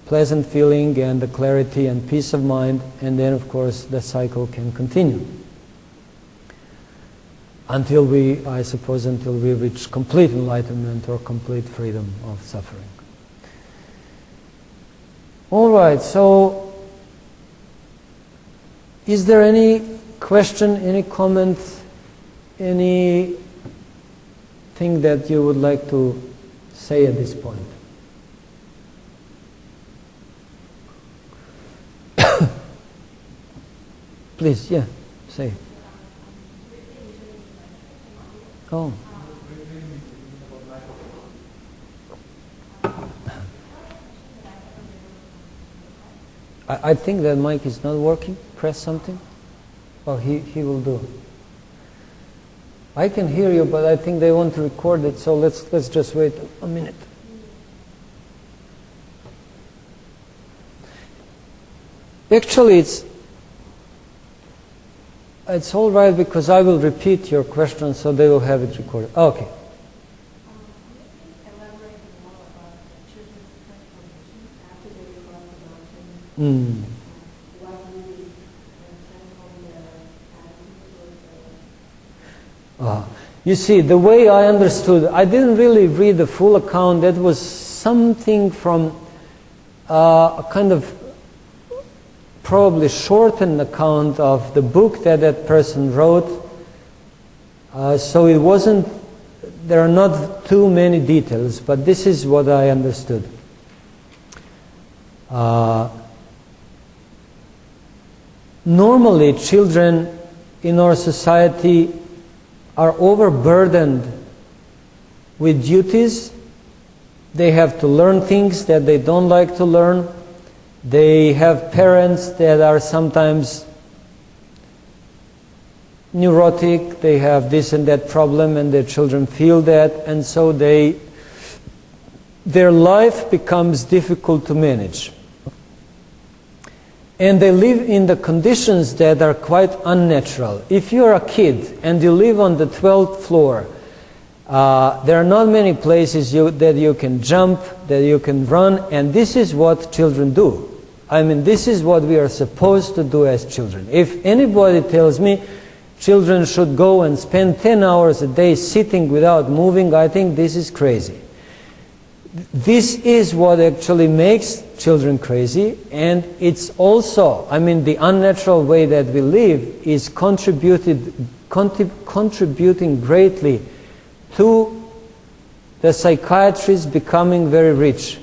pleasant feeling and the clarity and peace of mind. And then, of course, the cycle can continue. Until we reach complete enlightenment or complete freedom of suffering. All right, so is there any question, any comment, anything that you would like to say at this point? Please, yeah, say. Oh. I think that mic is not working. Press something. Oh, he will do. I can hear you, but I think they want to record it, so let's just wait a minute. Actually, it's all right, because I will repeat your question, so they will have it recorded. Okay. You see, the way I understood, I didn't really read the full account. That was something from a kind of probably shortened account of the book that person wrote. So it wasn't, there are not too many details, but this is what I understood. Normally, children in our society are overburdened with duties. They have to learn things that they don't like to learn. They have parents that are sometimes neurotic. They have this and that problem, and their children feel that, and so their life becomes difficult to manage. And they live in the conditions that are quite unnatural. If you're a kid and you live on the 12th floor, there are not many places that you can jump, that you can run, and this is what children do. I mean, this is what we are supposed to do as children. If anybody tells me children should go and spend 10 hours a day sitting without moving, I think this is crazy. This is what actually makes children crazy, and it's also, I mean, the unnatural way that we live is contributing greatly to the psychiatrists becoming very rich.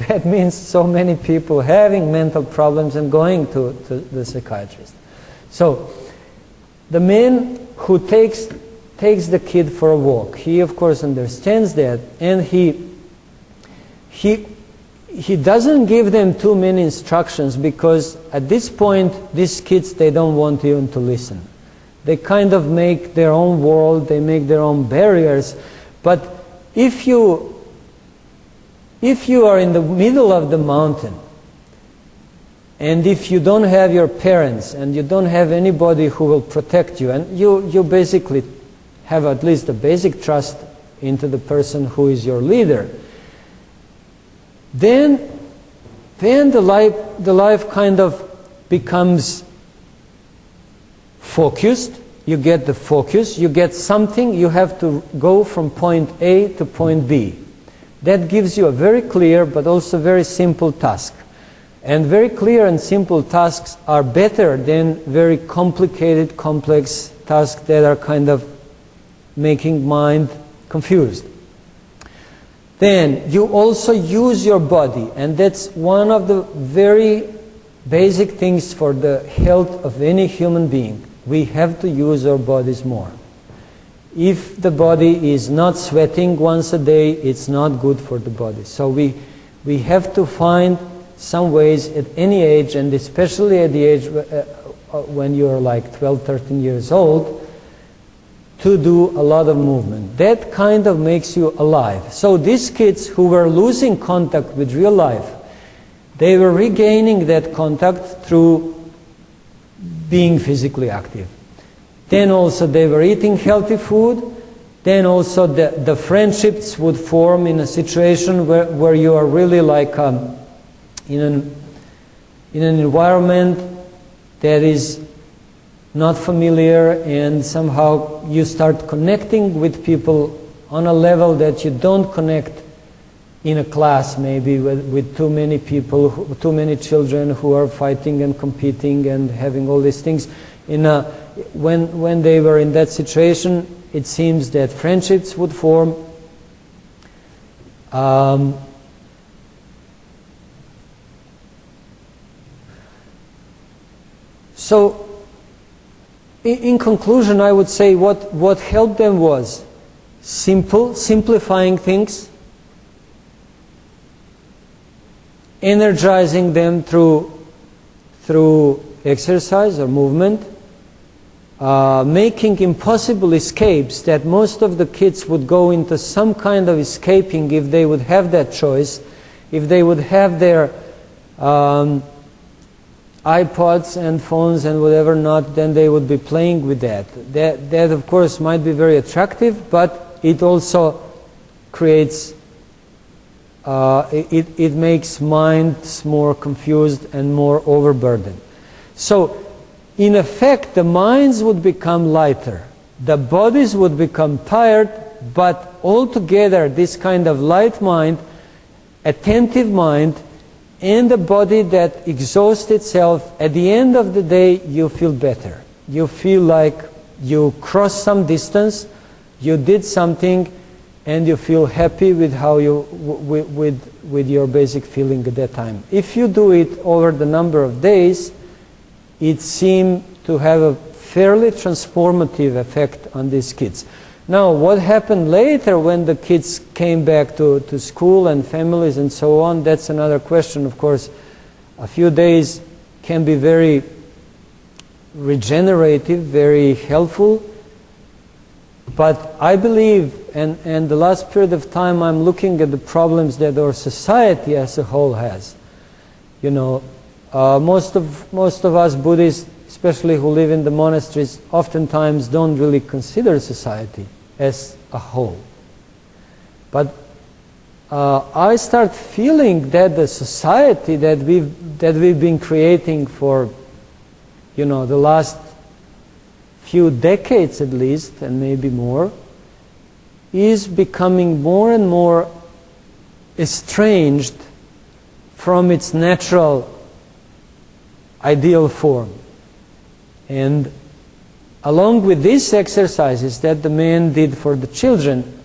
That means so many people having mental problems and going to the psychiatrist. So the man who takes the kid for a walk, he of course understands that, and he doesn't give them too many instructions, because at this point these kids, they don't want even to listen. They kind of make their own world, they make their own barriers. But if you If you are in the middle of the mountain, and if you don't have your parents, and you don't have anybody who will protect you, and you basically have at least a basic trust into the person who is your leader, then the life kind of becomes focused. You get the focus, you get something, you have to go from point A to point B. That gives you a very clear but also very simple task. And very clear and simple tasks are better than very complicated, complex tasks that are kind of making mind confused. Then you also use your body, and that's one of the very basic things for the health of any human being. We have to use our bodies more. If the body is not sweating once a day, it's not good for the body. So we have to find some ways at any age, and especially at the age when you're like 12, 13 years old, to do a lot of movement. That kind of makes you alive. So these kids who were losing contact with real life, they were regaining that contact through being physically active. Then also they were eating healthy food. Then also the friendships would form in a situation where you are really like in an environment that is not familiar, and somehow you start connecting with people on a level that you don't connect in a class, maybe with too many people, too many children who are fighting and competing and having all these things. When they were in that situation, it seems that friendships would form. So, in conclusion, I would say what helped them was simplifying things, energizing them through exercise or movement, making impossible escapes that most of the kids would go into some kind of escaping if they would have that choice, if they would have their iPods and phones and whatever not, then they would be playing with that. That of course might be very attractive, but it also creates, it makes minds more confused and more overburdened. So in effect, the minds would become lighter, the bodies would become tired, but altogether this kind of light mind, attentive mind, and the body that exhausts itself, at the end of the day you feel better. You feel like you crossed some distance, you did something, and you feel happy with how with your basic feeling at that time. If you do it over the number of days, it seemed to have a fairly transformative effect on these kids. Now, what happened later when the kids came back to school and families and so on, that's another question. Of course, a few days can be very regenerative, very helpful. But I believe, and the last period of time I'm looking at the problems that our society as a whole has. You know, most of us Buddhists, especially who live in the monasteries, oftentimes don't really consider society as a whole. But I start feeling that the society that we've been creating for, you know, the last few decades at least, and maybe more, is becoming more and more estranged from its natural ideal form. And along with these exercises that the man did for the children,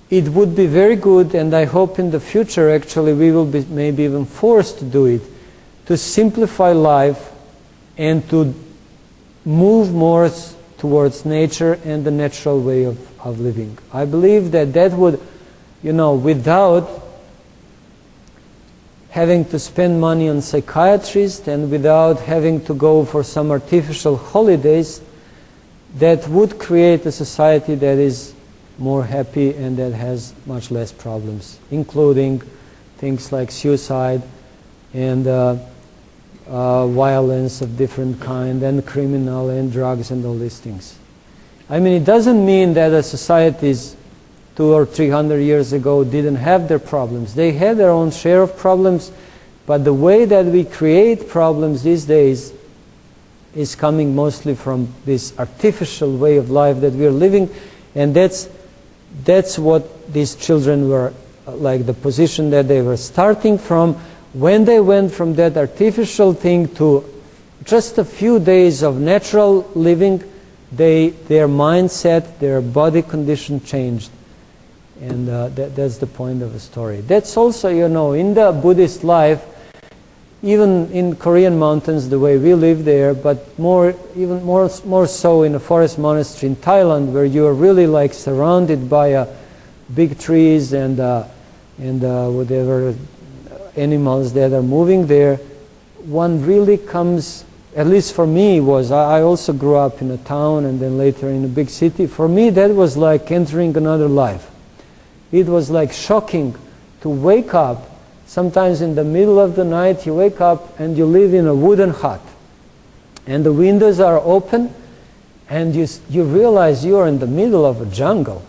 it would be very good, and I hope in the future actually we will be maybe even forced to do it, to simplify life and to move more towards nature and the natural way of living. I believe that would, you know, without having to spend money on psychiatrists and without having to go for some artificial holidays, that would create a society that is more happy and that has much less problems, including things like suicide and violence of different kind and criminal and drugs and all these things. I mean, it doesn't mean that the societies 200 or 300 years ago didn't have their problems. They had their own share of problems, but the way that we create problems these days is coming mostly from this artificial way of life that we are living, and that's what these children were, like the position that they were starting from. When they went from that artificial thing to just a few days of natural living, their mindset, their body condition changed. And that's the point of the story. That's also, you know, in the Buddhist life, even in Korean mountains, the way we live there, but even more so in a forest monastery in Thailand, where you are really like surrounded by big trees and whatever animals that are moving there. One really comes, at least for me, I also grew up in a town and then later in a big city. For me, that was like entering another life. It was like shocking to wake up. Sometimes in the middle of the night you wake up and you live in a wooden hut. And the windows are open and you realize you are in the middle of a jungle.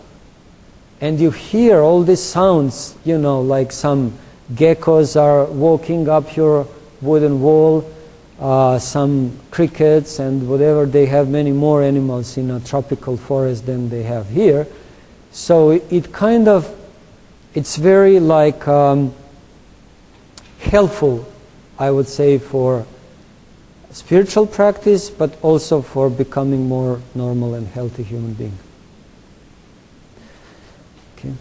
And you hear all these sounds, you know, like some geckos are walking up your wooden wall, some crickets and whatever. They have many more animals in a tropical forest than they have here. So it's very like helpful, I would say, for spiritual practice, but also for becoming more normal and healthy human being. Okay.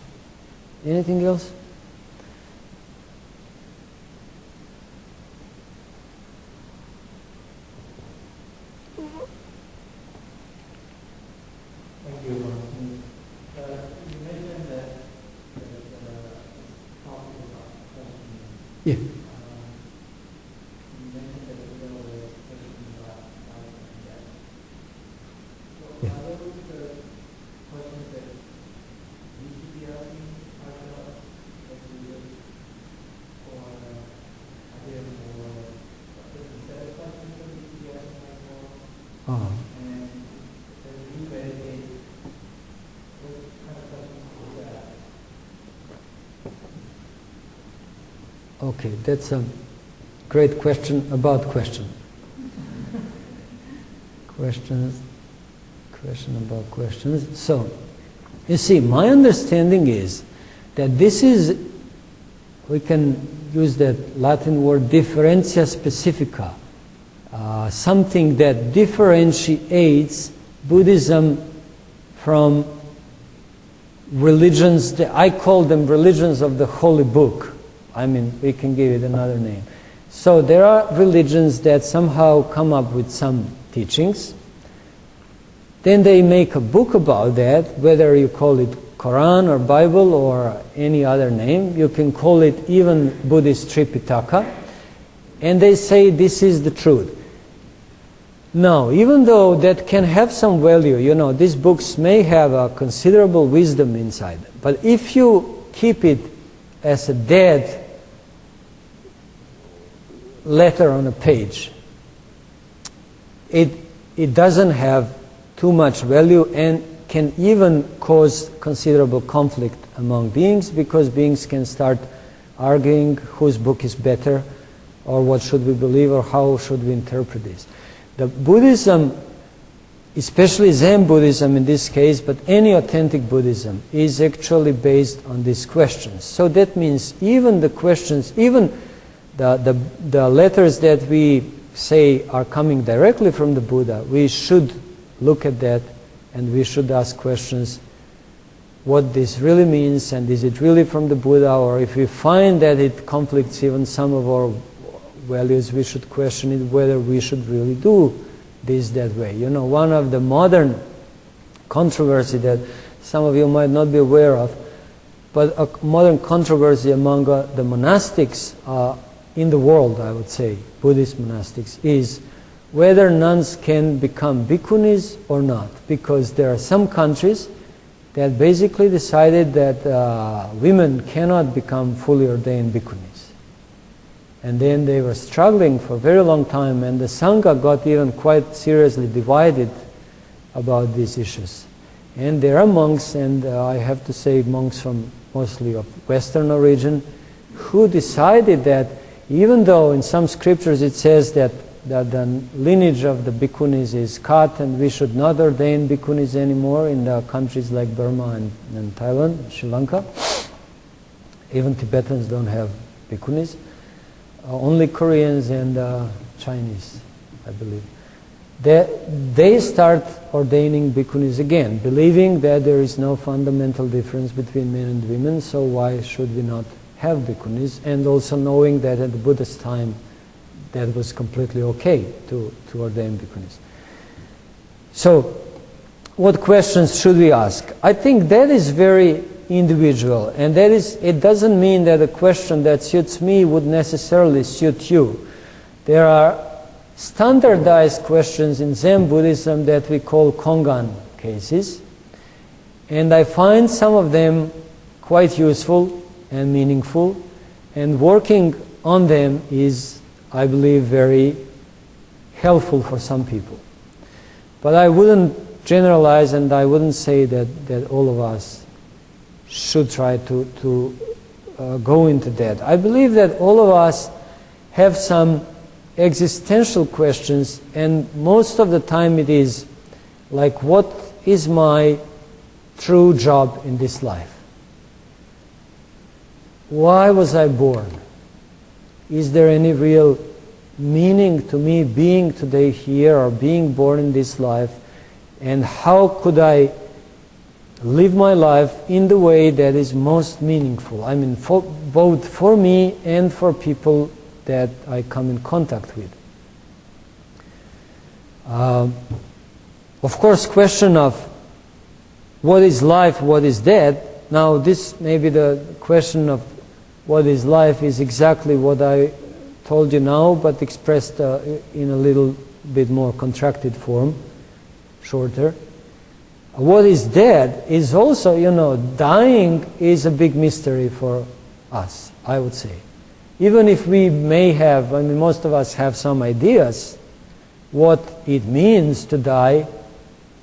Anything else? Yeah. Yeah. Oh. Okay, that's a great question about question. Question about questions. So, you see, my understanding is that this is, we can use that Latin word differentia specifica, something that differentiates Buddhism from religions, I call them religions of the Holy Book. I mean, we can give it another name. So there are religions that somehow come up with some teachings. Then they make a book about that, whether you call it Quran or Bible or any other name. You can call it even Buddhist Tripitaka. And they say this is the truth. Now, even though that can have some value, you know, these books may have a considerable wisdom inside them. But if you keep it as a dead letter on a page, it doesn't have too much value and can even cause considerable conflict among beings, because beings can start arguing whose book is better or what should we believe or how should we interpret this. The Buddhism, especially Zen Buddhism in this case, but any authentic Buddhism, is actually based on these questions. So that means even the questions, even the letters that we say are coming directly from the Buddha, we should look at that and we should ask questions what this really means, and is it really from the Buddha, or if we find that it conflicts even some of our values, we should question it whether we should really do this that way. You know, one of the modern controversy that some of you might not be aware of, but a modern controversy among the monastics in the world, I would say, Buddhist monastics, is whether nuns can become bhikkhunis or not. Because there are some countries that basically decided that women cannot become fully ordained bhikkhunis. And then they were struggling for a very long time, and the Sangha got even quite seriously divided about these issues. And there are monks, and I have to say monks from mostly of Western origin, who decided that even though in some scriptures it says that the lineage of the bhikkhunis is cut and we should not ordain bhikkhunis anymore in the countries like Burma and Thailand, Sri Lanka. Even Tibetans don't have bhikkhunis. Only Koreans and Chinese, I believe. They start ordaining bhikkhunis again, believing that there is no fundamental difference between men and women, so why should we not have bhikkhunis, and also knowing that at the Buddha's time that was completely okay to ordain bhikkhunis. So, what questions should we ask? I think that is very individual, and it doesn't mean that a question that suits me would necessarily suit you. There are standardized questions in Zen Buddhism that we call Kongan cases, and I find some of them quite useful and meaningful, and working on them is, I believe, very helpful for some people. But I wouldn't generalize, and I wouldn't say that all of us should try to go into that. I believe that all of us have some existential questions, and most of the time it is like, what is my true job in this life? Why was I born? Is there any real meaning to me being today here or being born in this life? And how could I live my life in the way that is most meaningful? I mean, both for me and for people that I come in contact with. Of course, question of what is life, what is death. Now, this maybe the question of what is life is exactly what I told you now, but expressed in a little bit more contracted form, shorter. What is death is also, dying is a big mystery for us, I would say. Even if we may have, most of us have some ideas what it means to die.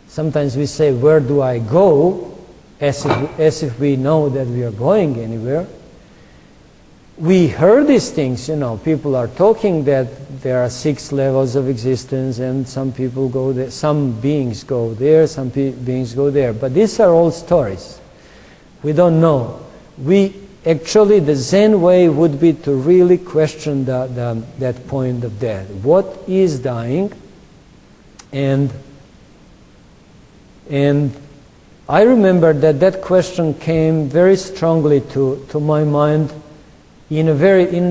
Sometimes we say, where do I go? As if we know that we are going anywhere. We heard these things, people are talking that there are 6 levels of existence, and some people go there, some beings go there, some beings go there. But these are all stories. We don't know. Actually, the Zen way would be to really question that point of death. What is dying? And I remember that question came very strongly to my mind in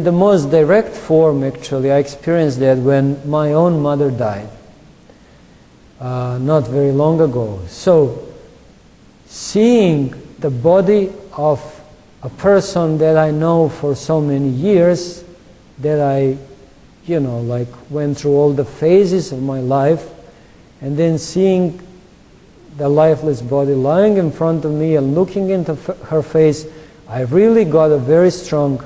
the most direct form. Actually, I experienced that when my own mother died, not very long ago. So, seeing the body of a person that I know for so many years, that I, went through all the phases of my life, and then seeing the lifeless body lying in front of me and looking into her face, I really got a very strong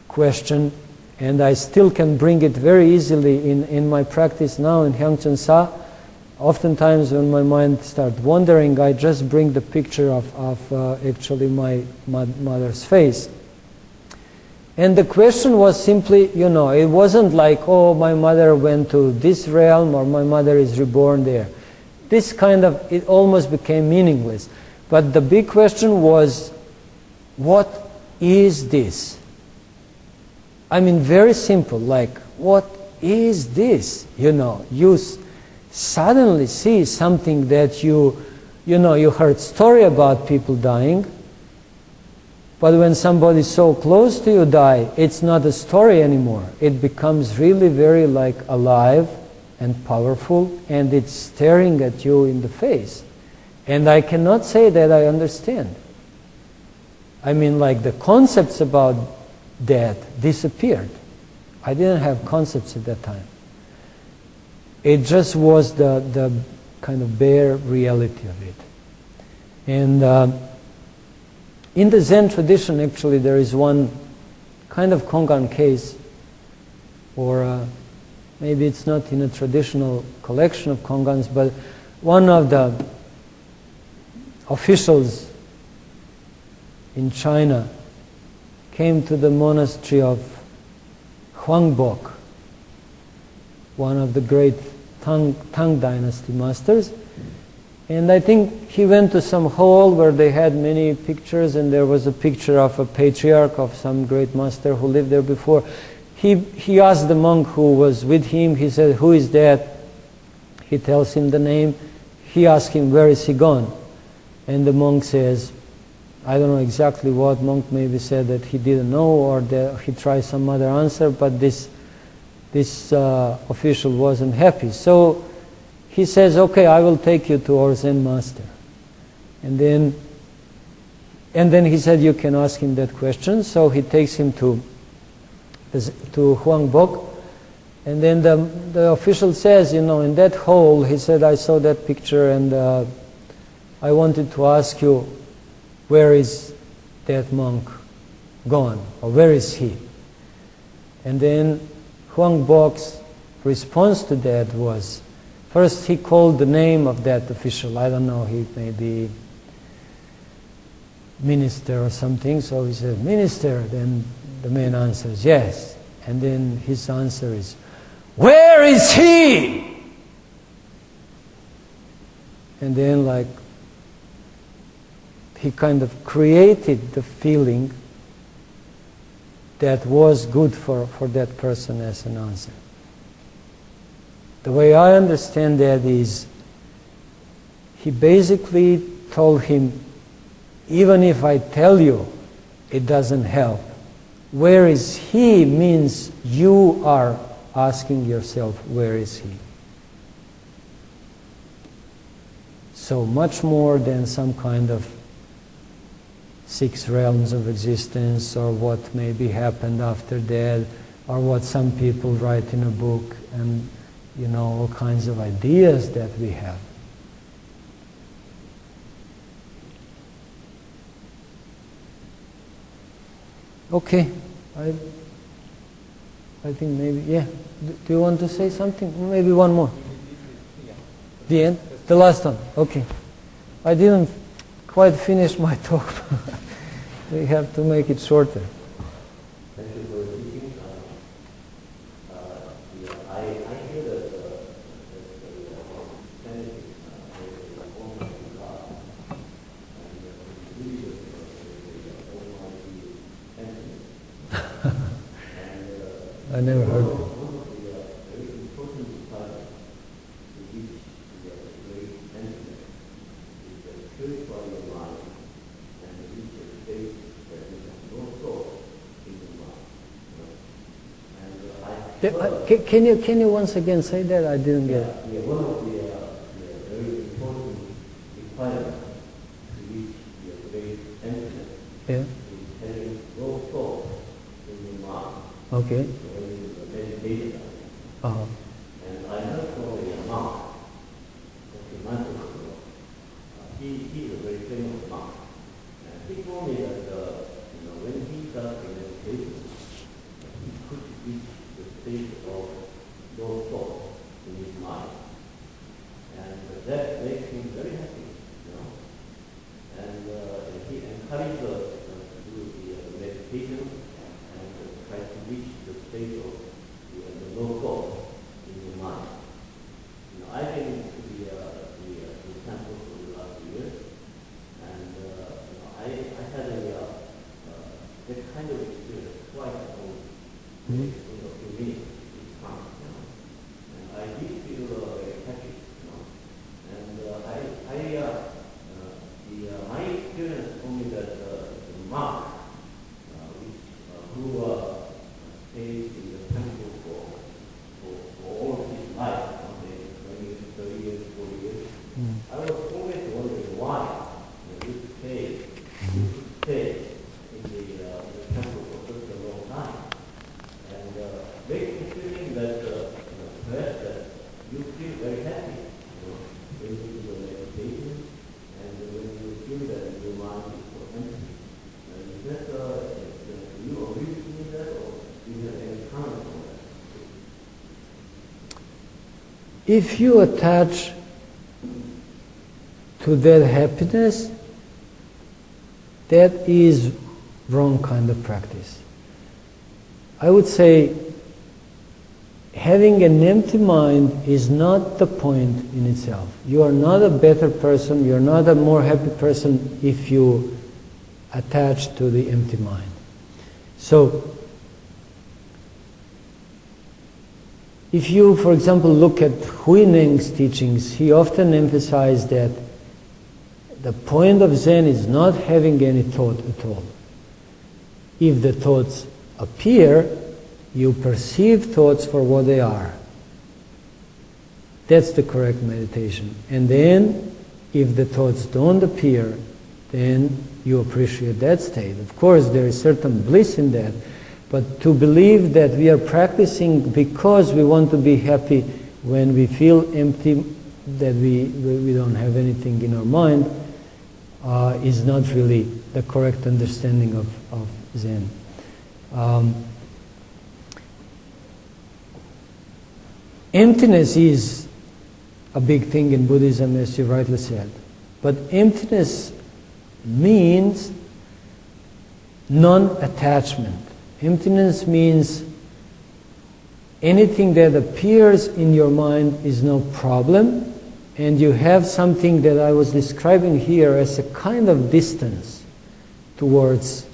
question, and I still can bring it very easily in my practice now in Hyang Chon Sa. Oftentimes when my mind starts wandering, I just bring the picture of actually my mother's face. And the question was simply, it wasn't like, oh, my mother went to this realm or my mother is reborn there. This it almost became meaningless. But the big question was, what is this? Very simple, like, what is this? You suddenly see something that you heard story about people dying, but when somebody so close to you die, it's not a story anymore. It becomes really very alive and powerful, and it's staring at you in the face. And I cannot say that I understand. The concepts about death disappeared. I didn't have concepts at that time. It just was the kind of bare reality of it. And in the Zen tradition, actually, there is one kind of Kongan case, or maybe it's not in a traditional collection of Kongans, but one of the officials in China came to the monastery of Huangbok, one of the great Tang dynasty masters, and I think he went to some hall where they had many pictures, and there was a picture of a patriarch of some great master who lived there before. He asked the monk who was with him, he said, "Who is that?" He tells him the name. He asks him, "Where is he gone?" And the monk says, I don't know exactly what. Monk maybe said that he didn't know, or that he tried some other answer, but this official wasn't happy. So he says, "Okay, I will take you to our Zen master." And then he said, "You can ask him that question." So he takes him to Huangbok, and then the official says, in that hole, he said, "I saw that picture, and I wanted to ask you, where is that monk gone, or where is he?" And then Huangbok's response to that was, first he called the name of that official. I don't know, he may be minister or something. So he said, "Minister." Then the man answers, "Yes." And then his answer is, "Where is he?" And then he kind of created the feeling that was good for that person as an answer. The way I understand that is, he basically told him, even if I tell you, it doesn't help. Where is he means you are asking yourself, where is he? So much more than some kind of 6 realms of existence, or what maybe happened after that, or what some people write in a book, and all kinds of ideas that we have. Okay, I think maybe, yeah. Do you want to say something? Maybe one more. The end? The last one. Okay. I didn't quite finish my talk. We have to make it shorter. Thank you for teaching. I hear that I never heard it. Can you once again say that? I didn't get it. Yeah, one of the very important requirements to reach the great emptiness is having no thought in your mind. Okay. When you meditate. Uh-huh. And I heard from a monk, he is a very famous monk. And he told me that when he does the meditation, he could reach the state of no thought in his mind. And that makes him very happy, And he encourages us to do the meditation and try to reach the state of the no thought in your mind. I've been to the temple for the last year, and I had that kind of experience twice in a few minutes each time, and I did feel very happy, and my experience told me that the monk who stays in the temple for all of his life, 30 years, 40 years, I was always wondering why you stay in the temple for such a long time. And makes me if you attach to that happiness, that is wrong kind of practice. I would say having an empty mind is not the point in itself. You are not a better person, you are not a more happy person if you attach to the empty mind. So, if you, for example, look at Hui Neng's teachings, he often emphasized that the point of Zen is not having any thought at all. If the thoughts appear, you perceive thoughts for what they are. That's the correct meditation. And then, if the thoughts don't appear, then you appreciate that state. Of course, there is certain bliss in that, but to believe that we are practicing because we want to be happy when we feel empty, that we don't have anything in our mind, is not really the correct understanding of Zen. Emptiness is a big thing in Buddhism, as you rightly said. But emptiness means non-attachment. Emptiness means anything that appears in your mind is no problem, and you have something that I was describing here as a kind of distance towards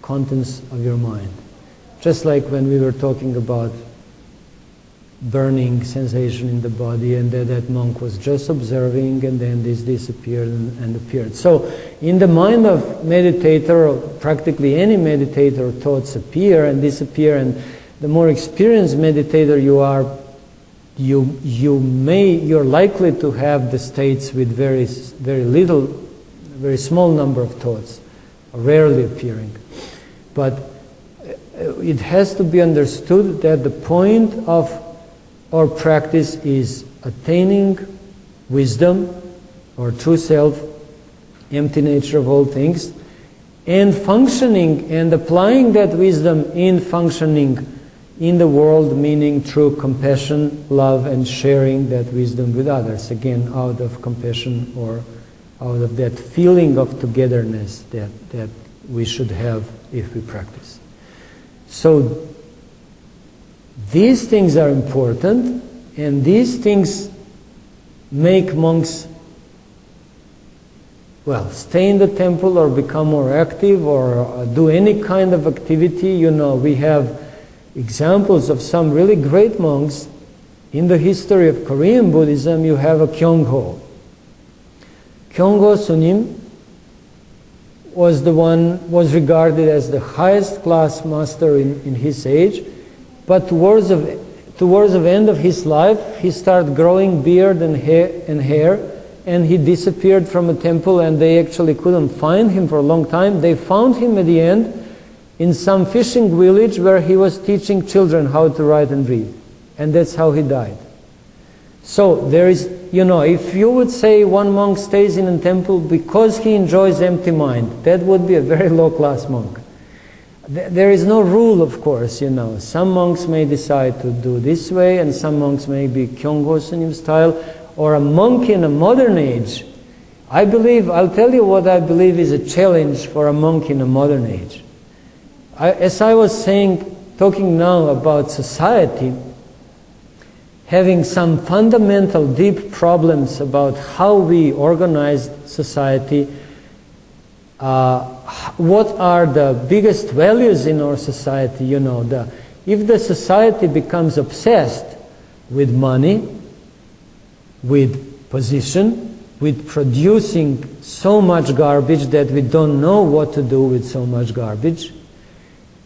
contents of your mind. Just like when we were talking about burning sensation in the body, and that monk was just observing, and then this disappeared and appeared. So in the mind of meditator, or practically any meditator, thoughts appear and disappear, and the more experienced meditator you are, you're likely to have the states with very small number of thoughts, rarely appearing. But it has to be understood that the point of our practice is attaining wisdom, or true self, empty nature of all things, and functioning and applying that wisdom in functioning in the world, meaning through compassion, love, and sharing that wisdom with others, again out of compassion or out of that feeling of togetherness that we should have if we practice. So these things are important, and these things make monks, well, stay in the temple or become more active or do any kind of activity. You know, we have examples of some really great monks. In the history of Korean Buddhism, you have a Kyongho. Kyongho Sunim was regarded as the highest class master in his age. But towards the end of his life, he started growing beard and hair, and he disappeared from a temple, and they actually couldn't find him for a long time. They found him at the end in some fishing village where he was teaching children how to write and read. And that's how he died. So there is, if you would say one monk stays in a temple because he enjoys empty mind, that would be a very low-class monk. There is no rule, of course, Some monks may decide to do this way, and some monks may be Kyongho Sunim style, or a monk in a modern age. I'll tell you what I believe is a challenge for a monk in a modern age. As I was talking now about society, having some fundamental deep problems about how we organize society, what are the biggest values in our society, if the society becomes obsessed with money, with position, with producing so much garbage that we don't know what to do with so much garbage,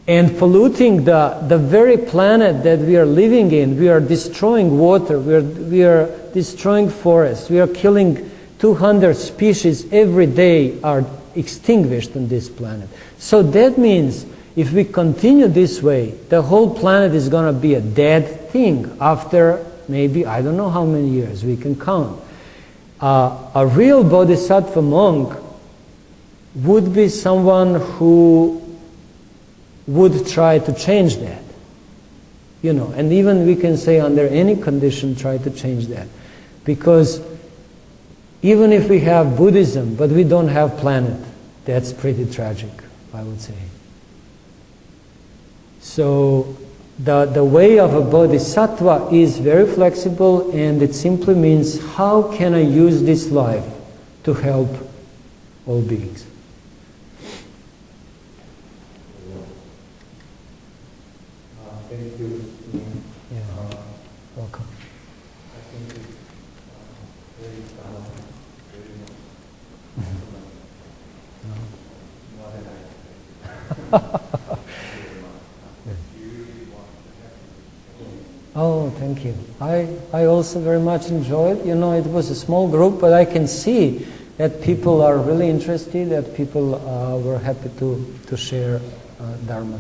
and polluting the very planet that we are living in. We are destroying water, we are destroying forests, we are killing 200 species every day are extinguished on this planet. So that means if we continue this way, the whole planet is going to be a dead thing after maybe, I don't know how many years, we can count. A real bodhisattva monk would be someone who would try to change that. And even we can say under any condition, try to change that. Because even if we have Buddhism, but we don't have planet, that's pretty tragic, I would say. So the way of a bodhisattva is very flexible, and it simply means how can I use this life to help all beings. Thank you. Yeah. Welcome. I think it's very Dharma, very more than I expected. Oh, thank you. I also very much enjoyed. It was a small group, but I can see that people are really interested, that people were happy to share Dharma.